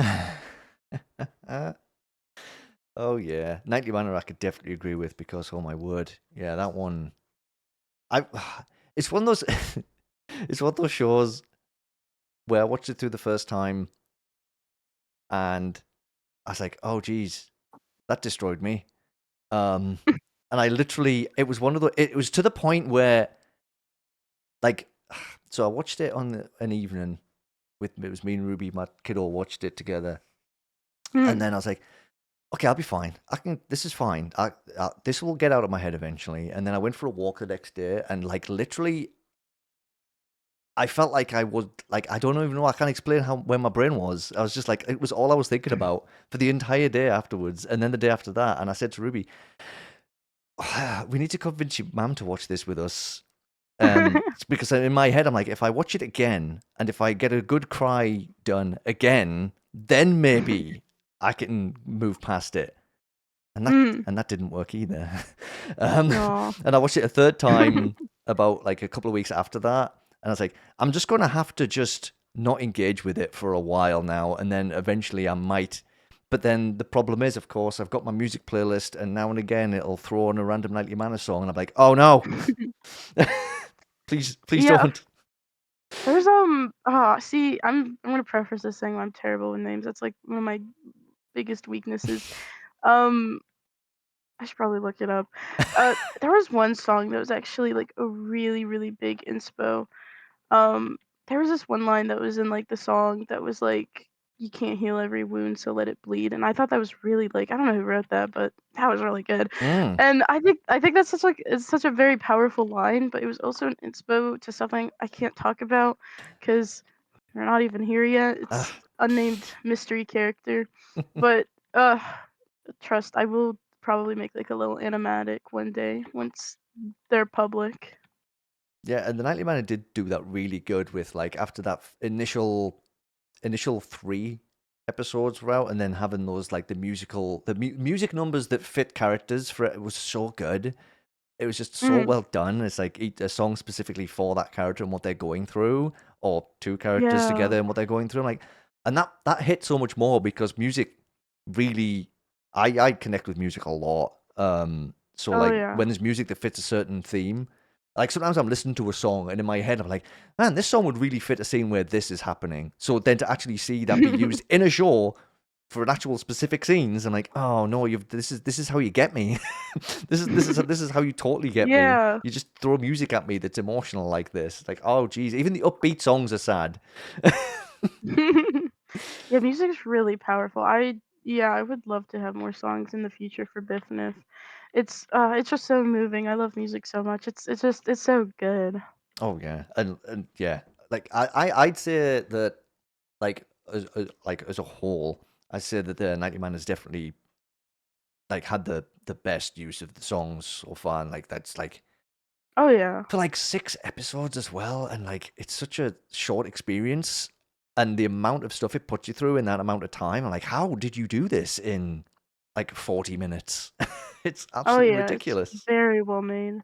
Oh yeah, Nightly Manor I could definitely agree with because oh my word, yeah, that one. I it's one of those it's one of those shows where I watched it through the first time and I was like, oh geez, that destroyed me. Um, and I literally it was one of the it was to the point where like so I watched it on an evening with it was me and Ruby, my kid all watched it together, and Mm. then I was like, okay, I'll be fine. I can. This is fine. This will get out of my head eventually. And then I went for a walk the next day, and like literally, I felt like I was like I don't even know. I can't explain how where my brain was. I was just like it was all I was thinking about for the entire day afterwards, and then the day after that. And I said to Ruby, "We need to convince your mum to watch this with us." Because in my head, I'm like, if I watch it again, and if I get a good cry done again, then maybe I can move past it. And that Mm. and that didn't work either. Um, No. and I watched it a third time about like a couple of weeks after that, and I was like, I'm just gonna have to just not engage with it for a while now, and then eventually I might. But then the problem is, of course, I've got my music playlist, and now and again it'll throw on a random Nightly Manor song, and I'm like, oh no, please, please Yeah, don't. There's see, I'm gonna preface this saying I'm terrible with names. That's like one of my biggest weaknesses. Um, I should probably look it up. There was one song that was actually like a really, really big inspo. Um, there was this one line that was in like the song that was like, "You can't heal every wound, so let it bleed." And I thought that was really like I don't know who wrote that, but that was really good. Mm. And I think that's such like it's such a very powerful line, but it was also an inspo to something I can't talk about because they're not even here yet. It's Ah, unnamed mystery character, but uh, trust I will probably make like a little animatic one day once they're public. yeah, and the Nightly Manor did do that really good with like after that initial three episodes were out, and then having those like the music numbers that fit characters for it was so good. It was just so Mm, well done. It's like a song specifically for that character and what they're going through, or two characters yeah. together and what they're going through. Like, and that hit so much more because music really, I connect with music a lot. So Oh like yeah. when there's music that fits a certain theme, like sometimes I'm listening to a song and in my head I'm like, man, this song would really fit a scene where this is happening. So then to actually see that be used in a show for an actual specific scenes, I'm like, oh no, you've this is how you get me. This is how you totally get me. Yeah. You just throw music at me that's emotional like this. Like, oh geez, even the upbeat songs are sad. Yeah, music's really powerful. I would love to have more songs in the future for BFNIF. It's just so moving. I love music so much. It's so good. Oh yeah, and yeah, like I'd say that like as a whole, I'd say that the 90 Man has definitely like had the best use of the songs so far, and like that's like Oh yeah. for like 6 episodes as well, and like it's such a short experience, and the amount of stuff it puts you through in that amount of time, and like how did you do this in like 40 minutes? It's Oh absolutely yeah, it's ridiculous. very well made.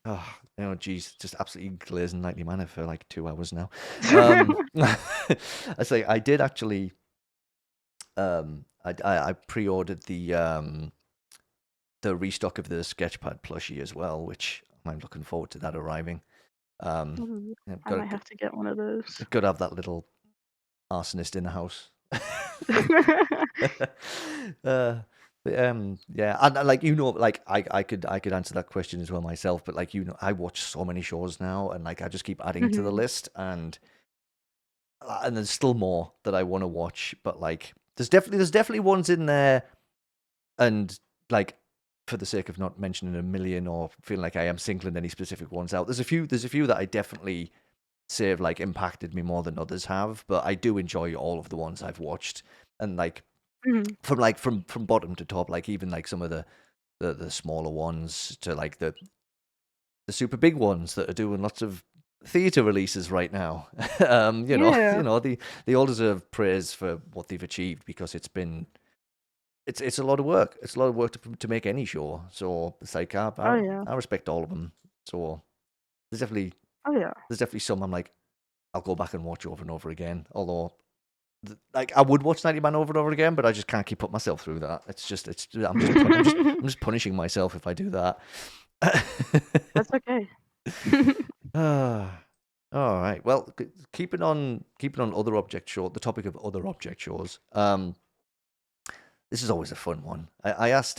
Oh, geez, just absolutely glazing nightly manner for like 2 hours now. I say I did actually. I pre-ordered the restock of the Sketchpad plushie as well, which I'm looking forward to that arriving. Um, Ooh, yeah, I might have to get one of those. got to have that little arsonist in the house. Yeah, and like like I could answer that question as well myself, but like I watch so many shows now, and like I just keep adding to the Mhm. list, and there's still more that I want to watch, but like there's definitely ones in there, and like for the sake of not mentioning a million or feeling like I am singling any specific ones out, there's a few that I definitely say have like impacted me more than others have, but I do enjoy all of the ones I've watched, and like Mhm. from bottom to top, like even like some of the smaller ones to like the super big ones that are doing lots of theater releases right now. Yeah. They all deserve praise for what they've achieved because it's a lot of work. It's a lot of work to make any show. So it's like Oh yeah. I respect all of them. So there's definitely Oh yeah. there's definitely some I'm like I'll go back and watch over and over again. Although like I would watch 90 Man over and over again, but I just can't keep up myself through that. It's I'm just punishing myself if I do that. That's okay. Ah, all right. Well, keeping on other object show, the topic of other object shows. This is always a fun one. I asked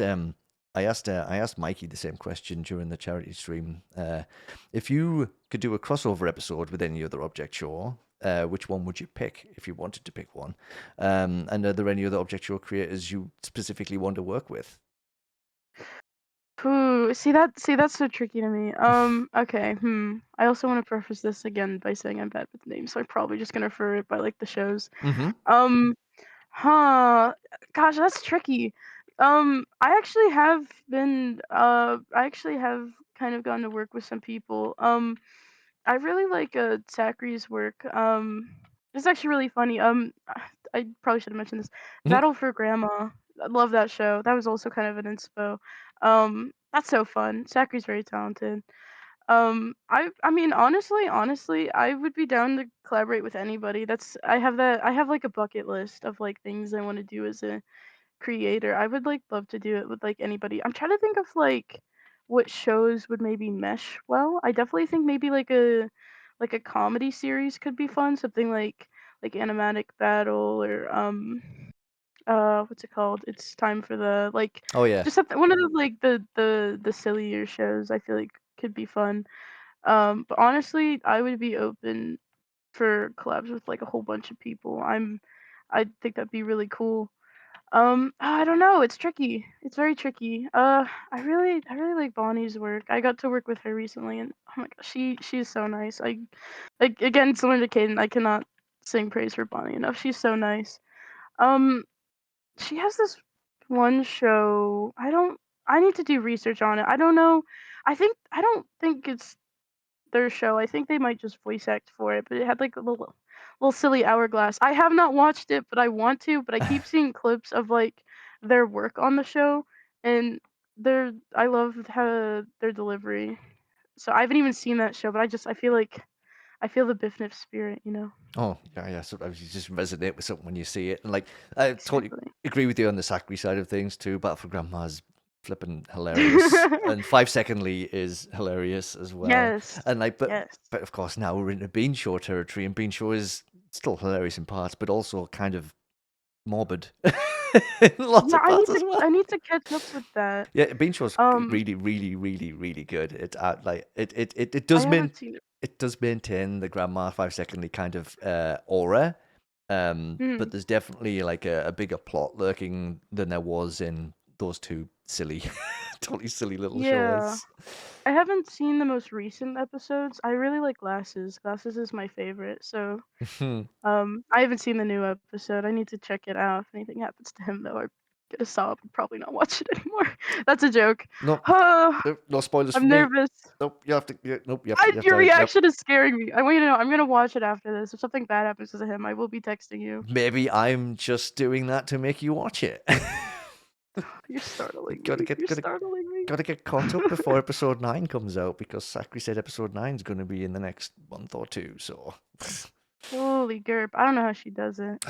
Mikey the same question during the charity stream. If you could do a crossover episode with any other object show, which one would you pick if you wanted to pick one? And are there any other object show creators you specifically want to work with? Ooh, see that's so tricky to me. Okay, I also want to preface this again by saying I'm bad with names, so I'm probably just gonna refer it by like the shows. Mm-hmm. Um, huh, gosh, that's tricky. I actually have kind of gotten to work with some people. I really like Zachary's work. It's actually really funny. I probably should have mentioned this. Battle for Grandma. I love that show. That was also kind of an inspo. That's so fun. Zachary's very talented. I mean, honestly, I would be down to collaborate with anybody. I have like a bucket list of like things I want to do as a creator. I would like love to do it with like anybody. I'm trying to think of like what shows would maybe mesh well. I definitely think maybe like a comedy series could be fun. Something like Animatic Battle or what's it called? It's time for the like Oh yeah. just something one of the like the sillier shows I feel like could be fun. But honestly, I would be open for collabs with like a whole bunch of people. I think that'd be really cool. I don't know. It's tricky. It's very tricky. I really like Bonnie's work. I got to work with her recently, and oh my gosh, she's so nice. Like again, similar to Caden, I cannot sing praise for Bonnie enough. She's so nice. Um, she has this one show. I need to do research on it. I don't know. I don't think it's their show. I think they might just voice act for it, but it had like a little silly hourglass. I have not watched it, but I want to, but I keep seeing clips of like their work on the show and I love how their delivery. So I haven't even seen that show, but I feel like I feel the BFNIF spirit, you know. Oh, yeah, yeah. Sometimes you just resonate with something when you see it. And like, I totally Exactly. agree with you on the Sakri side of things too. Battle for Grandma's flipping hilarious. And 5 Secondly is hilarious as well. Yes. And like, Yes. but of course now we're into Bean Show territory, and Bean Show is still hilarious in parts, but also kind of morbid in lots Yeah, of parts as well. I need to catch up with that. Yeah, Bean Show's Um really, really, really, really good. It like it I does haven't seen it. it does maintain the Grandma 5 Secondly kind of aura, but Mm, there's definitely like a bigger plot lurking than there was in those two silly, totally silly little yeah. shows. I haven't seen the most recent episodes. I really like Glasses. Glasses is my favorite. So, I haven't seen the new episode. I need to check it out. If anything happens to him, though, I'm gonna stop and probably not watch it anymore. That's a joke. No, Uh, no spoilers for I'm me. nervous. Nope, you have to. Nope, you have Your to. Yep. reaction is scaring me. I want you to know. I'm gonna watch it after this. If something bad happens to him, I will be texting you. Maybe I'm just doing that to make you watch it. You're startling gotta me. get You're gotta startling me. Gotta get caught up before episode 9 comes out because Sakri said episode 9 is going to be in the next month or two. So, Holy gerp! I don't know how she does it.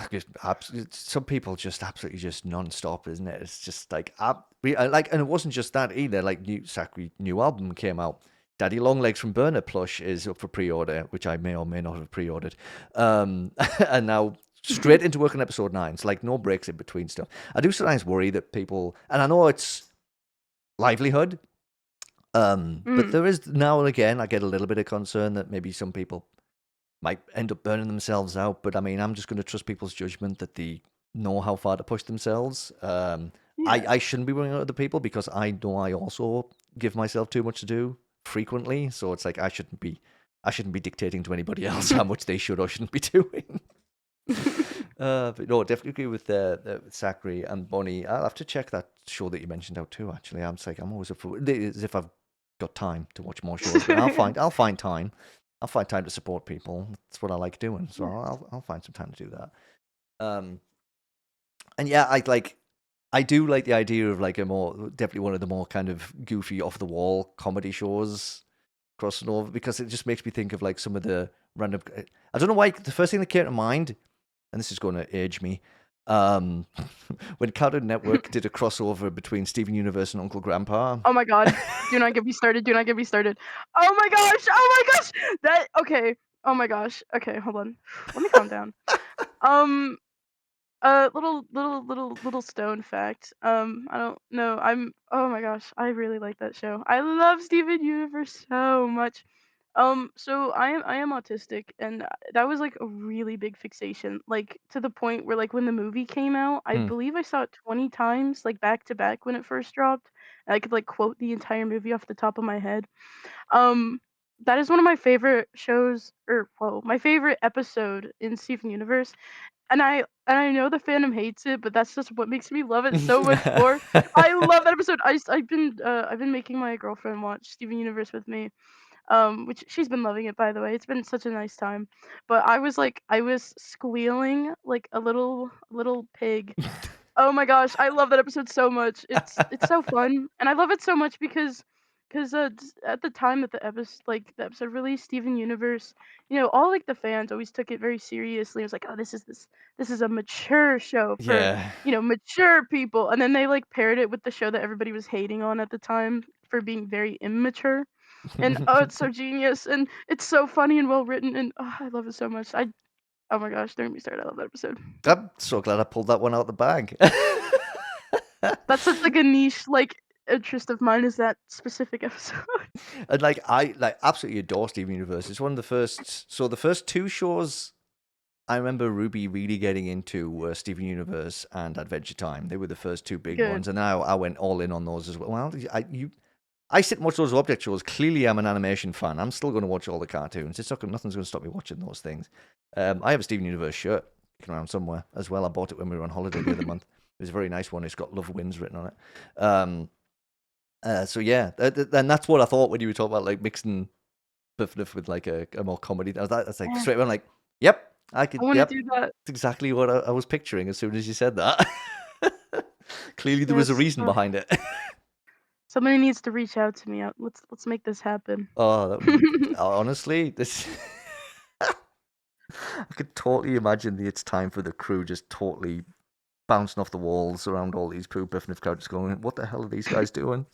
some people just absolutely just non-stop, isn't it? It's just like, like, and it wasn't just that either. Like, Sakri new album came out. Daddy Longlegs from Burner Plush is up for pre-order, which I may or may not have pre-ordered. And now straight into work on episode 9. So, like, no breaks in between stuff. I do sometimes worry that people, and I know it's livelihood. But Mm. there is now and again, I get a little bit of concern that maybe some people might end up burning themselves out. But I mean, I'm just going to trust people's judgment that they know how far to push themselves. Yeah. I shouldn't be worrying about other people because I know I also give myself too much to do frequently. So it's like I shouldn't be dictating to anybody else how much they should or shouldn't be doing. But no, definitely agree with Sakri and Bonnie. I'll have to check that show that you mentioned out too. Actually, I'm always up for as if I've got time to watch more shows, but I'll find time. I'll find time to support people. That's what I like doing. So Yeah. I'll find some time to do that. Um, and yeah, I do like the idea of like definitely one of the more kind of goofy off the wall comedy shows crossing over because it just makes me think of like some of the random. I don't know why the first thing that came to mind, and this is going to age me. Um, when Cartoon Network did a crossover between Steven Universe and Uncle Grandpa. Oh my god. Do not get me started. Do not get me started. Oh my gosh. Oh my gosh. That okay. Oh my gosh. Okay, hold on. Let me calm down. Um little stone fact. I don't know. Oh my gosh. I really like that show. I love Steven Universe so much. So I am autistic and that was like a really big fixation. Like to the point where like when the movie came out, I Hmm. believe I saw it 20 times like back to back when it first dropped. And I could like quote the entire movie off the top of my head. Um that is one of my favorite shows or whoa, my favorite episode in Steven Universe. And I know the fandom hates it, but that's just what makes me love it so much more. I love that episode. I've been making my girlfriend watch Steven Universe with me, which she's been loving it by the way. It's been such a nice time. But I was squealing like a little pig. Oh my gosh, I love that episode so much. It's so fun, and I love it so much because at the time that the episode released, Steven Universe, all like the fans always took it very seriously. It was like, oh, this is a mature show for Yeah. mature people, and then they like paired it with the show that everybody was hating on at the time for being very immature. and oh, it's so genius, and it's so funny and well written, and oh, I love it so much. Oh my gosh, don't get me started. I love that episode. I'm so glad I pulled that one out the bag. That's such like a niche like interest of mine is that specific episode. And like I like absolutely adore Steven Universe. It's one of the first. So the first two shows I remember Ruby really getting into were Steven Universe and Adventure Time. They were the first two big Good. ones, and I went all in on those as well. Well, I sit and watch those object shows. Clearly, I'm an animation fan. I'm still going to watch all the cartoons. Nothing's going to stop me watching those things. I have a Steven Universe shirt kicking around somewhere as well. I bought it when we were on holiday the other month. It was a very nice one. It's got Love Wins written on it. So yeah, and that's what I thought when you were talking about like mixing BFNIF with like a more comedy. That's like Yeah, straight away. I'm like, yep, I could. I want to Yep, do that. that's exactly what I was picturing as soon as you said that. Clearly, there was a Yes. reason behind it. Somebody needs to reach out to me. Let's make this happen. Oh, that would be honestly this. I could totally imagine the It's Time for the Crew just totally bouncing off the walls around all these poop BFNIF characters going, what the hell are these guys doing?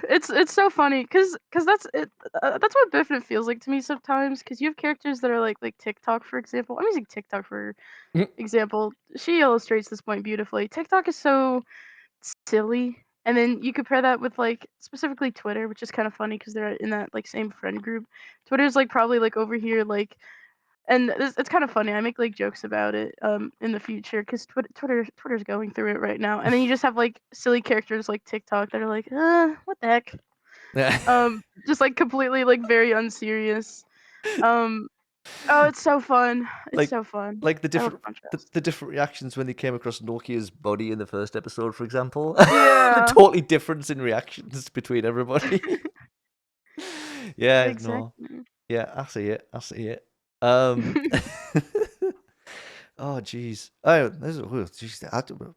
It's so funny because that's it. That's what Biffin feels like to me sometimes. Because you have characters that are like TikTok, for example. I'm using TikTok for example. She illustrates this point beautifully. TikTok is so silly, and then you compare that with like specifically Twitter, which is kind of funny because they're in that like same friend group. Twitter's like probably like over here like and it's kind of funny. I make like jokes about it in the future because Twitter's going through it right now. And then you just have like silly characters like TikTok that are like, what the heck? Just like completely like very unserious. Um, oh, it's so fun. It's like so fun. like I love the contrast. the different reactions when they came across Nokia's body in the first episode, for example. The Yeah, totally difference in reactions between everybody. Yeah, no. exactly. Yeah, I see it. I see it. Um Oh jeez. Oh, geez,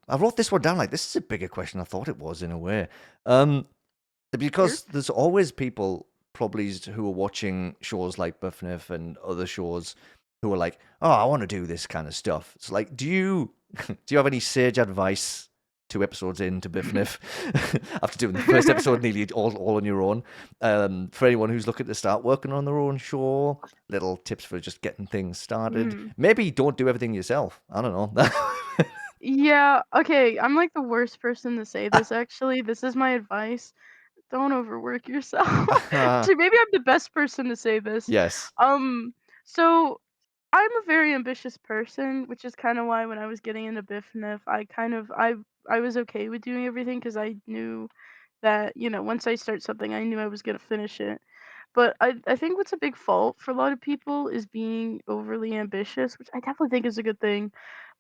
I wrote this one down like this is a bigger question I thought it was in a way. Um Weird. because there's always people probably who are watching shows like BFNIF and other shows who are like, "Oh, I want to do this kind of stuff." So, like, do you do you have any sage advice 2 episodes into BFNIF after doing the first episode nearly all on your own? For anyone who's looking to start working on their own show, little tips for just getting things started. Mhm. Maybe don't do everything yourself. I don't know. Yeah. Okay. I'm like the worst person to say this. Actually, this is my advice. Don't overwork yourself. Actually, maybe I'm the best person to say this. Yes. Um, so I'm a very ambitious person, which is kind of why when I was getting into BIFNIF, I was okay with doing everything because I knew that, once I start something, I knew I was gonna finish it. But I think what's a big fault for a lot of people is being overly ambitious, which I definitely think is a good thing.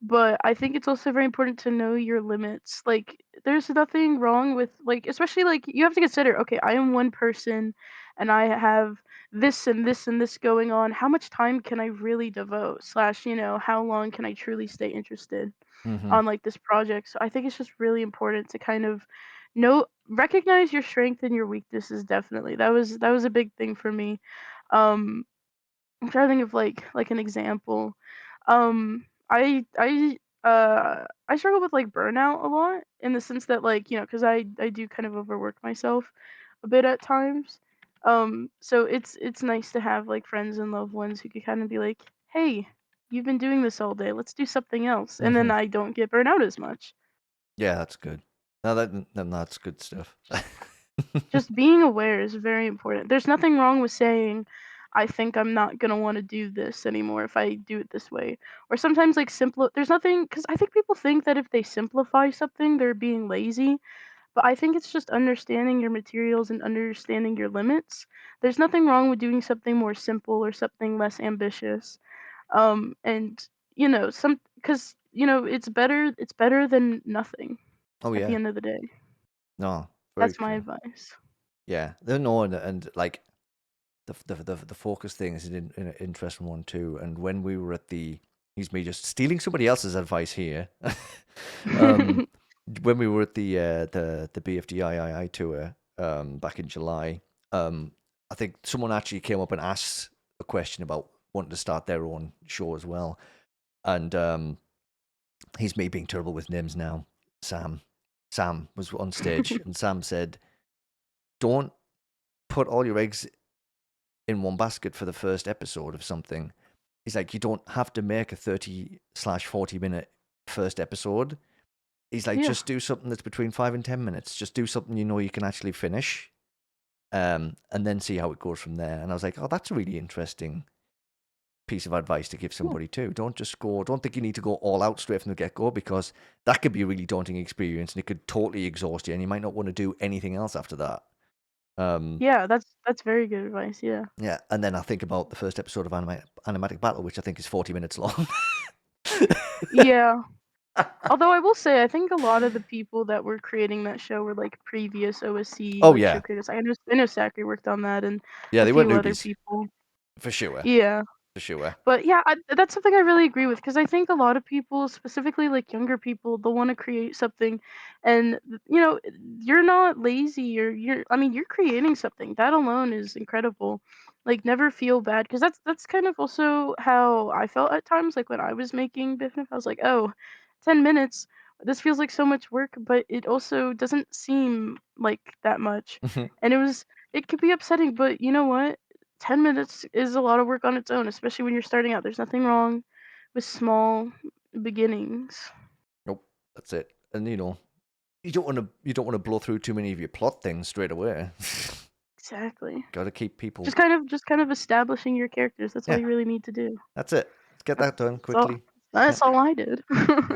But I think it's also very important to know your limits. Like, there's nothing wrong with, like, especially, like, you have to consider, okay, I am one person and I have this and this and this going on. How much time can I really devote? Slash, how long can I truly stay interested Hmm. on, like, this project? So I think it's just really important to kind of recognize your strength and your weaknesses. Definitely, that was a big thing for me. um I'm trying to think of like an example. I struggle with like burnout a lot in the sense that, like, because I do kind of overwork myself a bit at times. So it's nice to have like friends and loved ones who could kind of be like, hey, you've been doing this all day, let's do something else, and then Hmm. I don't get burnt out as much. Yeah, that's good. No, then that's good stuff. Just being aware is very important. There's nothing wrong with saying, I think I'm not going to want to do this anymore if I do it this way. Or sometimes, like, there's nothing, because I think people think that if they simplify something, they're being lazy. But I think it's just understanding your materials and understanding your limits. There's nothing wrong with doing something more simple or something less ambitious. And, because, it's better than nothing Oh at the yeah. end of the day. No, very That's my true. advice. Yeah. No, and like the focus thing is an interesting one too. And when we were at he's me just stealing somebody else's advice here. um, when we were at the BFDII tour back in July, I think someone actually came up and asked a question about wanting to start their own show as well. And he's me being terrible with names now. Sam. Sam was on stage, and Sam said, "Don't put all your eggs in one basket for the first episode of something. He's like, you don't have to make a 30/40 minute first episode. He's like, Yeah. just do something that's between 5 and 10 minutes. Just do something you know you can actually finish, and then see how it goes from there. And I was like, oh, that's a really interesting piece of advice to give Yeah. somebody too. Don't think you need to go all out straight from the get go, because that could be a really daunting experience and it could totally exhaust you, and you might not want to do anything else after that. Yeah, that's very good advice. Yeah. Yeah, and then I think about the first episode of Animatic Battle, which I think is 40 minutes long. Yeah. Although I will say, I think a lot of the people that were creating that show were like previous OSC Oh like yeah, show creators. I know Zachary worked on that and yeah, a they weren't few other newbies people. for sure, Yeah. for sure. But yeah, that's something I really agree with because I think a lot of people, specifically like younger people, they'll want to create something, and you're not lazy. I mean, you're creating something. That alone is incredible. Like, never feel bad because that's kind of also how I felt at times. Like when I was making BFNIF, I was like, oh, 10 minutes. This feels like so much work, but it also doesn't seem like that much. And it could be upsetting, but you know what? 10 minutes is a lot of work on its own, especially when you're starting out. There's nothing wrong with small beginnings. Nope, that's it. And you don't want to blow through too many of your plot things straight away. Exactly. Got to keep people. Just kind of establishing your characters. That's all Yeah, you really need to do. that's it. Let's get That's, that done that's all. quickly. That's Yep. all I did.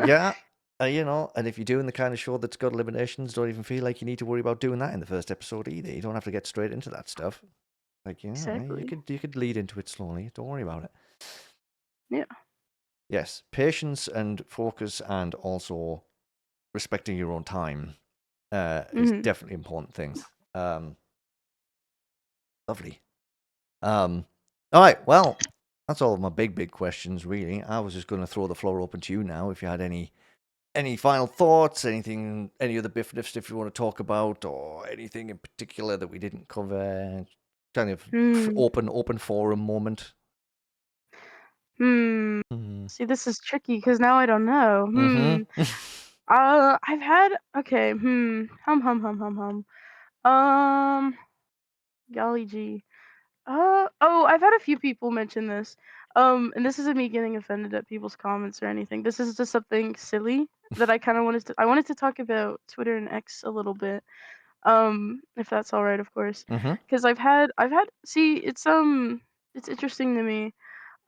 Yeah, and if you're doing the kind of show that's got eliminations, don't even feel like you need to worry about doing that in the first episode either. You don't have to get straight into that stuff. Like, you Exactly. could lead into it slowly. Don't worry about it. Yeah. Yes, patience and focus, and also respecting your own time is Mhm. definitely important things. Lovely. All right. Well, that's all of my big questions, really. I was just going to throw the floor open to you now. If you had any final thoughts, any other BFNIF stuff you want to talk about, or anything in particular that we didn't cover, kind of Hmm. open forum moment. Hmm. Mm-hmm. See, this is tricky because now I don't know. Mm-hmm. I've had okay. Um. Golly gee. Oh, I've had a few people mention this. And this isn't me getting offended at people's comments or anything. This is just something silly that I wanted to talk about Twitter and X a little bit. If that's all right, of course. Mm-hmm. Because I've had see, it's interesting to me.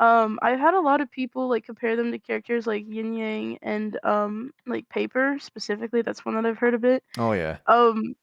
I've had a lot of people like compare them to characters like Yin Yang and like Paper specifically. That's one that I've heard a bit. Oh yeah. Um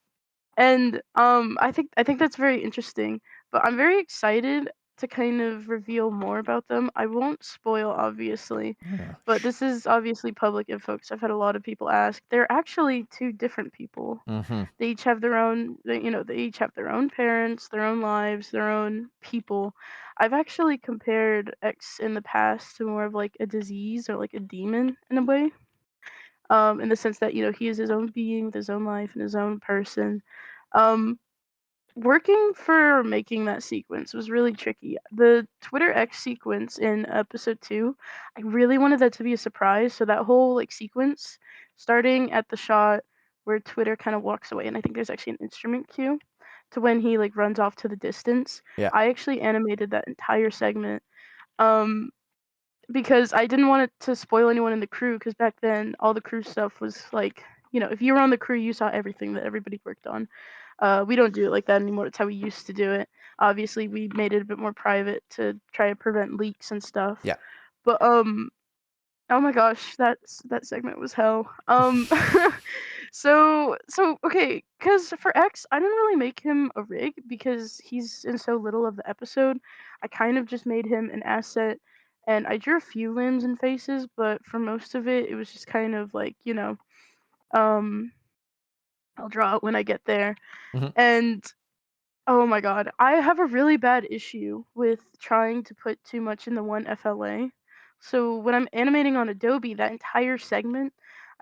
and I think that's very interesting. But I'm very excited to kind of reveal more about them. I won't spoil, obviously, Yeah. but this is obviously public info because I've had a lot of people ask. They're actually two different people. Mm-hmm. They each have their own, they each have their own parents, their own lives, their own people. I've actually compared X in the past to more of like a disease or like a demon in a way. In the sense that he is his own being with his own life and his own person. Um, Working for making that sequence was really tricky. The Twitter X sequence in episode 2, I really wanted that to be a surprise. So that whole like sequence, starting at the shot where Twitter kind of walks away, and I think there's actually an instrument cue to when he like runs off to the distance. Yeah. I actually animated that entire segment. Um, because I didn't want it to spoil anyone in the crew because back then all the crew stuff was like, if you were on the crew, you saw everything that everybody worked on. We don't do it like that anymore. It's how we used to do it. Obviously, we made it a bit more private to try to prevent leaks and stuff. Yeah. But oh my gosh, that segment was hell. So okay, because for X, I didn't really make him a rig because he's in so little of the episode. I kind of just made him an asset, and I drew a few limbs and faces, but for most of it, it was just kind of like um, I'll draw it when I get there. Mm-hmm. And oh my god, I have a really bad issue with trying to put too much in the one FLA. So when I'm animating on Adobe, that entire segment,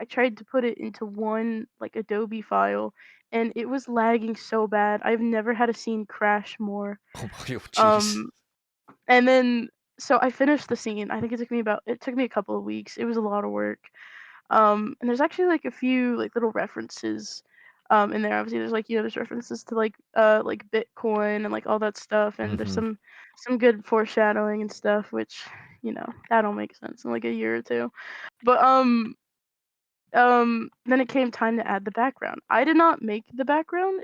I tried to put it into one like Adobe file, and it was lagging so bad. I've never had a scene crash more. Oh my, oh, jeez. Um, and then so I finished the scene. I think it took me a couple of weeks. It was a lot of work. And there's actually like a few like little references in there. Obviously, there's like there's references to like Bitcoin and like all that stuff, and there's Mm-hmm. some good foreshadowing and stuff, which that'll make sense in like a year or two. But then it came time to add the background. I did not make the background.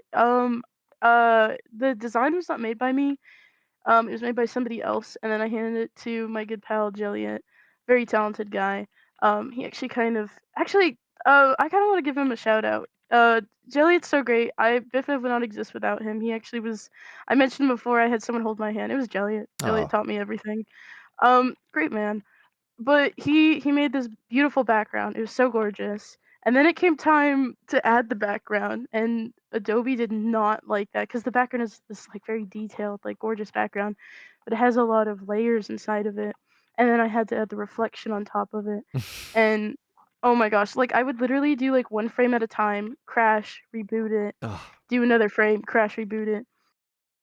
The design was not made by me. It was made by somebody else, and then I handed it to my good pal Jilliet, very talented guy. He actually I kind of want to give him a shout out. Jilliet's so great. BFNIF would not exist without him. He actually was. I mentioned before I had someone hold my hand. It was Jilliet. Jilliet Oh. taught me everything. Great man. But he made this beautiful background. It was so gorgeous. And then it came time to add the background, and Adobe did not like that because the background is this like very detailed, like gorgeous background, but it has a lot of layers inside of it. And then I had to add the reflection on top of it. And oh my gosh, like I would literally do like one frame at a time, crash, reboot it, Oh. do another frame, crash, reboot it.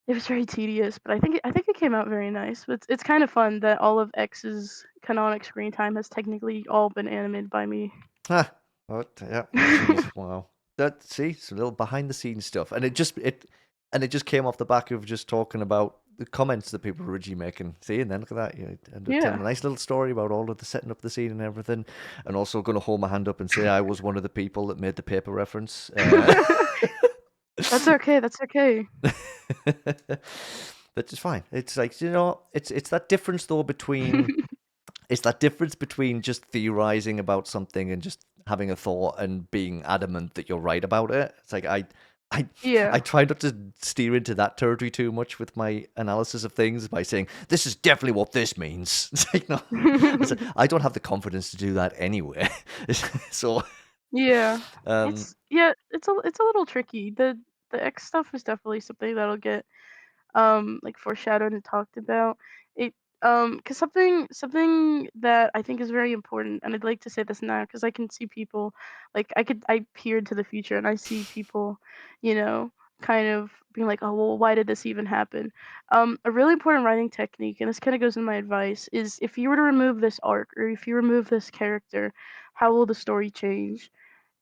It was very tedious, but I think it came out very nice. But it's kind of fun that all of X's canonic screen time has technically all been animated by me. Ah, what? Yeah. Jeez. Wow. That see, it's a little behind the scenes stuff, and it just came off the back of just talking about the comments that people were originally making. See, and then look at that, you end up telling Yeah. a nice little story about all of the setting up the scene and everything, and also going to hold my hand up and say I was one of the people that made the paper reference. That's okay. That's okay. But it's fine. It's like it's that difference though between it's that difference between just theorizing about something and just having a thought and being adamant that you're right about it. It's like I Yeah. I try not to steer into that territory too much with my analysis of things by saying this is definitely what this means. It's like no, I don't have the confidence to do that anyway. So Yeah. um, It's a little tricky. The X stuff is definitely something that'll get like foreshadowed and talked about. It because something that I think is very important, and I'd like to say this now because I can see people like I peered to the future and I see people, you know, kind of being like, oh well, why did this even happen? A really important writing technique, and this kind of goes in my advice, is if you were to remove this arc or if you remove this character, how will the story change?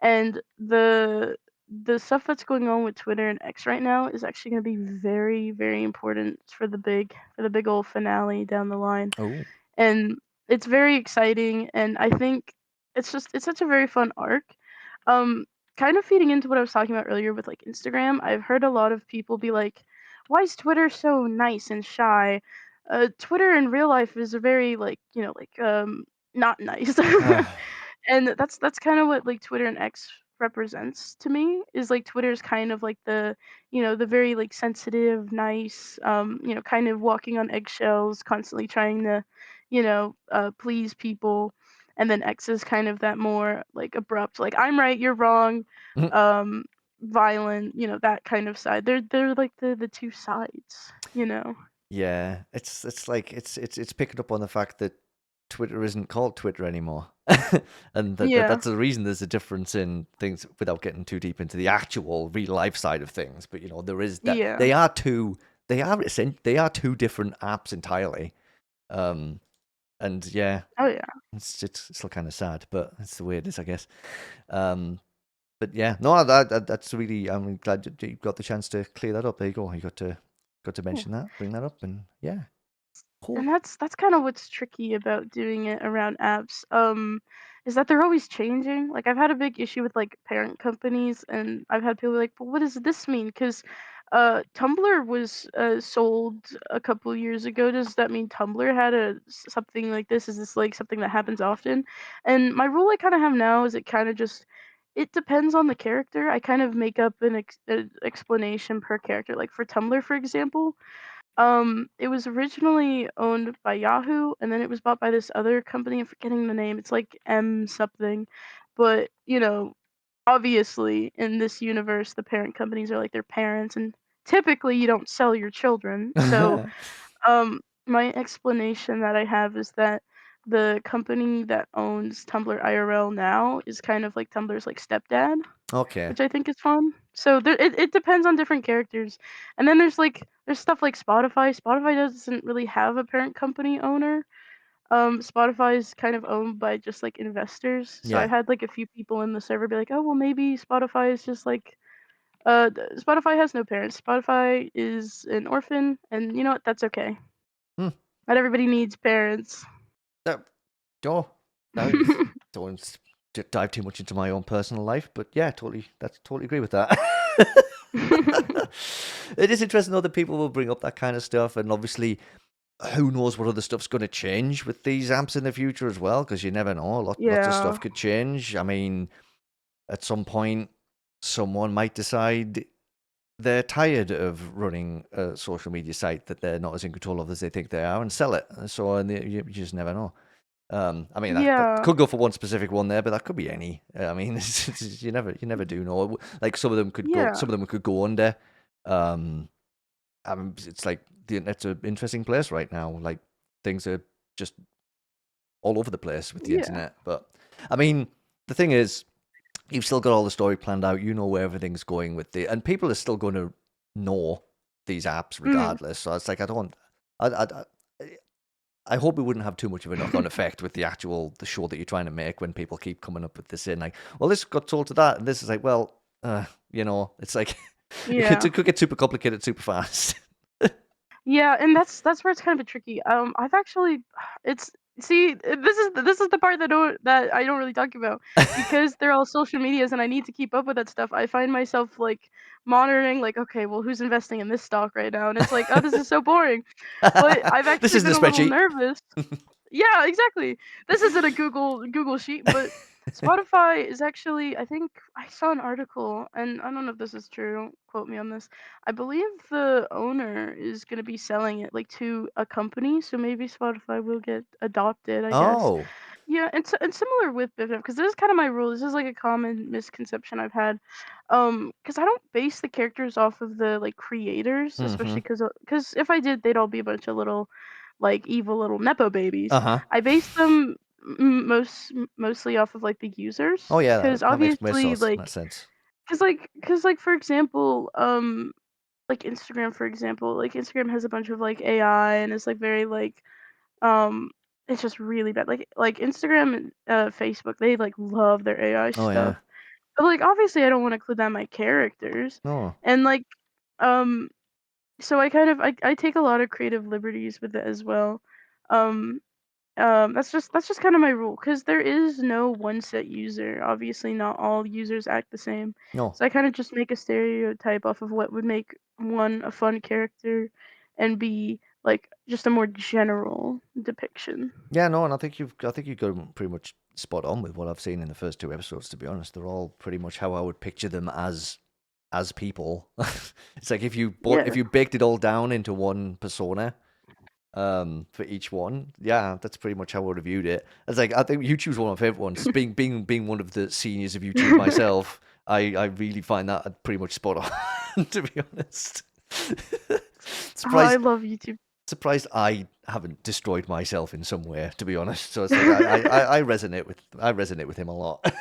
And the stuff that's going on with Twitter and X right now is actually going to be very, very important for the big old finale down the line. oh, And it's very exciting, and I think it's such a very fun arc. Um, Kind of feeding into what I was talking about earlier with like Instagram, I've heard a lot of people be like, "Why is Twitter so nice and shy?" Twitter in real life is a very like not nice. And that's kind of what like Twitter and X represents to me is like Twitter's kind of like the very like sensitive, nice, kind of walking on eggshells, constantly trying to, please people. And then X is kind of that more like abrupt, like I'm right, you're wrong, um, violent, that kind of side. They're like the two sides. yeah. It's like it's picking up on the fact that Twitter isn't called Twitter anymore. And Yeah, that's the reason there's a difference in things without getting too deep into the actual real life side of things. But there is that yeah, they are two different apps entirely. Um, and yeah, oh yeah. it's still kind of sad, but it's the way it is, I guess. Um, but yeah, no, that's really. I'm glad you got the chance to clear that up. There you go. You got to Yeah. mention that, bring that up, and yeah, And cool. that's kind of what's tricky about doing it around apps, is that they're always changing. Like I've had a big issue with like parent companies, and I've had people be like, "Well, what does this mean?" Because Tumblr was sold a couple years ago. Does that mean Tumblr had something like this? Is this like something that happens often? And my rule I kind of have now is it depends on the character. I kind of make up an explanation per character. Like for Tumblr, for example. It was originally owned by Yahoo, and then it was bought by this other company. I'm forgetting the name. It's like M something, but obviously in this universe, the parent companies are like their parents, and typically you don't sell your children. So, my explanation that I have is that the company that owns Tumblr IRL now is kind of like Tumblr's like stepdad, Okay. which I think is fun. So it depends on different characters. And then there's stuff like Spotify. Spotify doesn't really have a parent company owner. Spotify is kind of owned by just like investors. So Yeah. I've had like a few people in the server be like, "Oh, well maybe Spotify is just like Spotify has no parents. Spotify is an orphan, and you know what? That's okay. Hmm. Not everybody needs parents. No, sure. No, don't want to dive too much into my own personal life, but yeah, totally agree with that. It is interesting though that people will bring up that kind of stuff, and obviously, who knows what other stuff's going to change with these amps in the future as well, because you never know. Lots of Yeah. stuff could change. I mean, at some point, someone might decide they're tired of running a social media site that they're not as in control of as they think they are and sell it. So and you just never know. I mean, that Yeah. could go for one specific one there, but that could be any. I mean, you never do know. Like Yeah. some of them could go under. Um, I mean, it's like the internet's an interesting place right now. Like things are just all over the place with the Yeah. internet. But I mean, the thing is, you've still got all the story planned out. You know where everything's going with and people are still going to know these apps Mhm. regardless. So it's like I hope it wouldn't have too much of a knock-on effect with the show that you're trying to make when people keep coming up with this in like, well, this got told to that, and this is like, well, it's like Yeah. it could get super complicated super fast. Yeah, and that's where it's kind of tricky. I've actually, it's see, this is the part that I don't really talk about because they're all social medias and I need to keep up with that stuff. I find myself like monitoring, like, okay, well, who's investing in this stock right now? And it's like, oh, this is so boring. But I've This actually isn't a been a little spreadsheet. nervous. Yeah, exactly. This isn't a Google sheet, but Spotify is actually, I think I saw an article, and I don't know if this is true, don't quote me on this. I believe the owner is going to be selling it like to a company, so maybe Spotify will get adopted, I guess. Oh. Yeah, and similar with BFF, because this is kind of my rule. This is like a common misconception I've had, because I don't base the characters off of the like creators, Mm-hmm. especially because if I did, they'd all be a bunch of little, like evil little nepo babies. Uh-huh. I base them mostly off of like the Oh users, yeah, because that makes obviously makes sense. because for example, like Instagram for example, like Instagram has a bunch of like AI and it's like very like um, it's just really bad. Like Instagram and Facebook, they like love their AI Oh yeah. stuff. But like obviously I don't want to include that in my characters. No. And like um so I kind of I take a lot of creative liberties with it as well. Um that's just kind of my rule because there is no one set user. Obviously not all users act the same. No. So I kind of just make a stereotype off of what would make one a fun character and be like just a more general depiction. Yeah, no, and I think you've got 'em pretty much spot on with what I've seen in the first two episodes. To be honest, they're all pretty much how I would picture them as people. It's like Yeah. if you baked it all down into one persona, for each one, yeah, that's pretty much how I would have viewed it. It's like I think YouTube's one of my favorite ones. Being one of the seniors of YouTube myself, I really find that pretty much spot on. To be honest, Oh, I surprised love YouTube. surprised I haven't destroyed myself in some way, to be honest. So it's like I resonate with him a lot.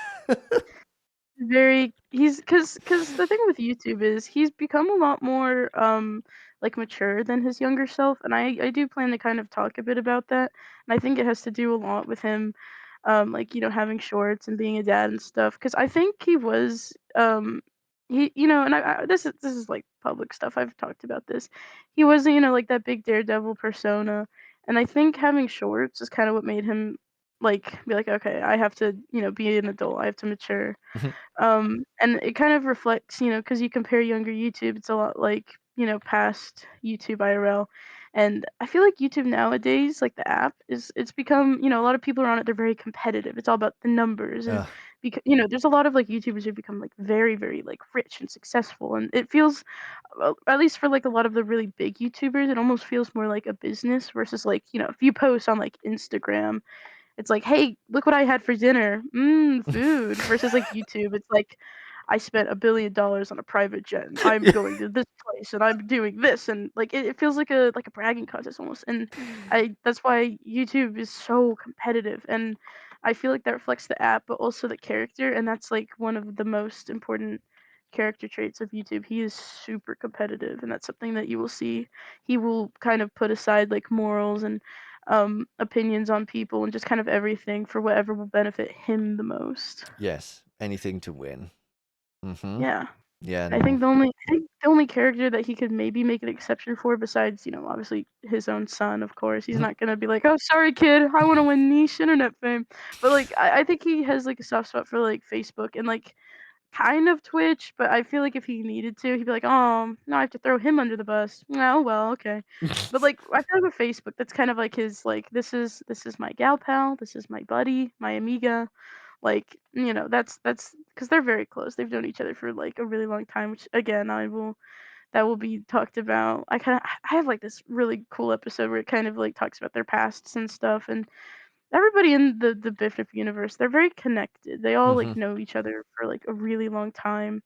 Very he's because the thing with YouTube is he's become a lot more like mature than his younger self, and I do plan to kind of talk a bit about that. And I think it has to do a lot with him like having shorts and being a dad and stuff because I think he was he and this is like public stuff. I've talked about this. He wasn't like that big daredevil persona, and I think having shorts is kind of what made him like be like, okay, I have to be an adult. I have to mature. And it kind of reflects, because you compare younger YouTube, it's a lot like, past YouTube IRL. And I feel like YouTube nowadays, like the app, it's become, a lot of people are on it, they're very competitive. It's all about the numbers. And Ugh. because, there's a lot of like YouTubers who've become like very, very like rich and successful. And it feels, well, at least for like a lot of the really big YouTubers, it almost feels more like a business versus like, if you post on like Instagram it's like, "Hey, look what I had for dinner. Food." Versus like YouTube, it's like, "I spent $1 billion on a private jet, and I'm going to this place, and I'm doing this," and like it feels like a bragging contest almost. And I that's why YouTube is so competitive, and I feel like that reflects the app, but also the character, and that's like one of the most important character traits of YouTube. He is super competitive, and that's something that you will see. He will kind of put aside like morals and opinions on people and just kind of everything for whatever will benefit him the most. Yes, anything to win. Mm-hmm. Yeah. Yeah, I no. think the only character that he could maybe make an exception for, besides, obviously his own son, of course, he's Mhm. not gonna be like, "Oh, sorry, kid, I wanna win niche internet fame." But, like, I think he has, like, a soft spot for, like, Facebook and, like, kind of Twitch, but I feel like if he needed to, he'd be like, "Oh, now I have to throw him under the bus. Oh, well, okay." But, like, I feel like with Facebook, that's kind of like his, like, "This is my gal pal, this is my buddy, my amiga." Like, that's because 'cause they're very close. They've known each other for, like, a really long time, which, again, that will be talked about. I have, like, this really cool episode where it kind of, like, talks about their pasts and stuff, and everybody in the BFNIF universe, they're very connected. They all, like, Mhm. know each other for, like, a really long time.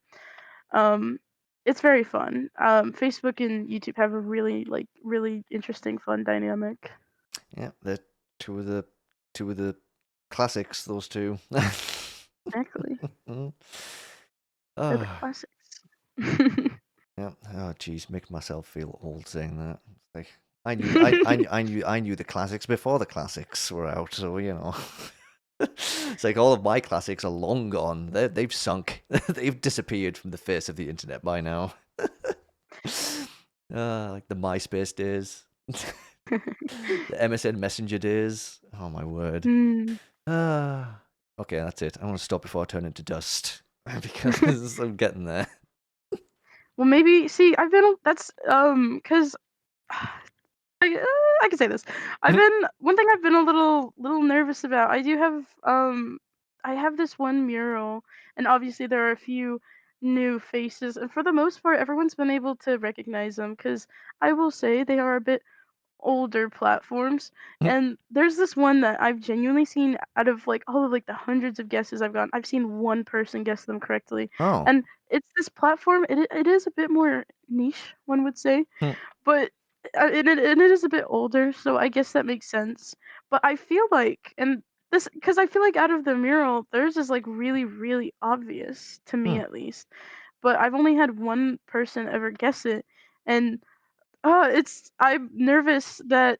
Um, it's very fun. Facebook and YouTube have a really, like, really interesting, fun dynamic. Yeah, they're two of the two of the classics, those two. Exactly. Mm. They're the Ah, classics. yeah. Oh, geez, make myself feel old saying that. It's like I knew the classics before the classics were out, so you know. It's like all of my classics are long gone. They've sunk. They've disappeared from the face of the internet by now. Like the MySpace days, the MSN Messenger days. Oh my word. Mm. Ah, okay, that's it. I want to stop before I turn into dust because I'm getting there. Well, maybe see, I've been that's, 'cause I can say this. One thing I've been a little nervous about. I have this one mural, and obviously there are a few new faces, and for the most part, everyone's been able to recognize them. Because I will say they are a bit older platforms, and there's this one that I've genuinely seen out of, like, all of, like, the hundreds of guesses I've gotten, I've seen one person guess them correctly, Oh. and it's this platform. It is a bit more niche, one would say, Hmm. but and it is a bit older, so I guess that makes sense. But I feel like, and this, because I feel like out of the mural, theirs is, like, really, really obvious to me Hmm. at least. But I've only had one person ever guess it, and I'm nervous that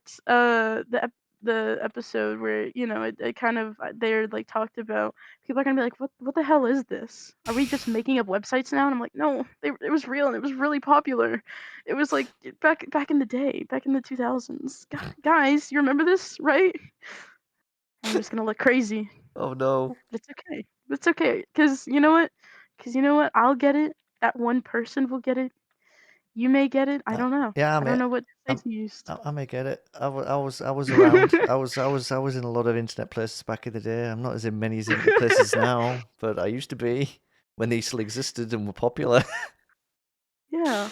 the episode where, it kind of, they're, like, talked about, people are gonna be like, what the hell is this? Are we just making up websites now? And I'm like, no, it was real and it was really popular. It was like back in the day, back in the 2000s. Guys, you remember this, right? I'm just gonna look crazy. Oh no. But it's okay. It's okay, cause you know what? I'll get it. That one person will get it. You may get it. I Uh, don't know. yeah, I I mean, don't know what I'm, sites you used. I may get it. I was around. I was in a lot of internet places back in the day. I'm not as in many as internet places now, but I used to be when they still existed and were popular. Yeah.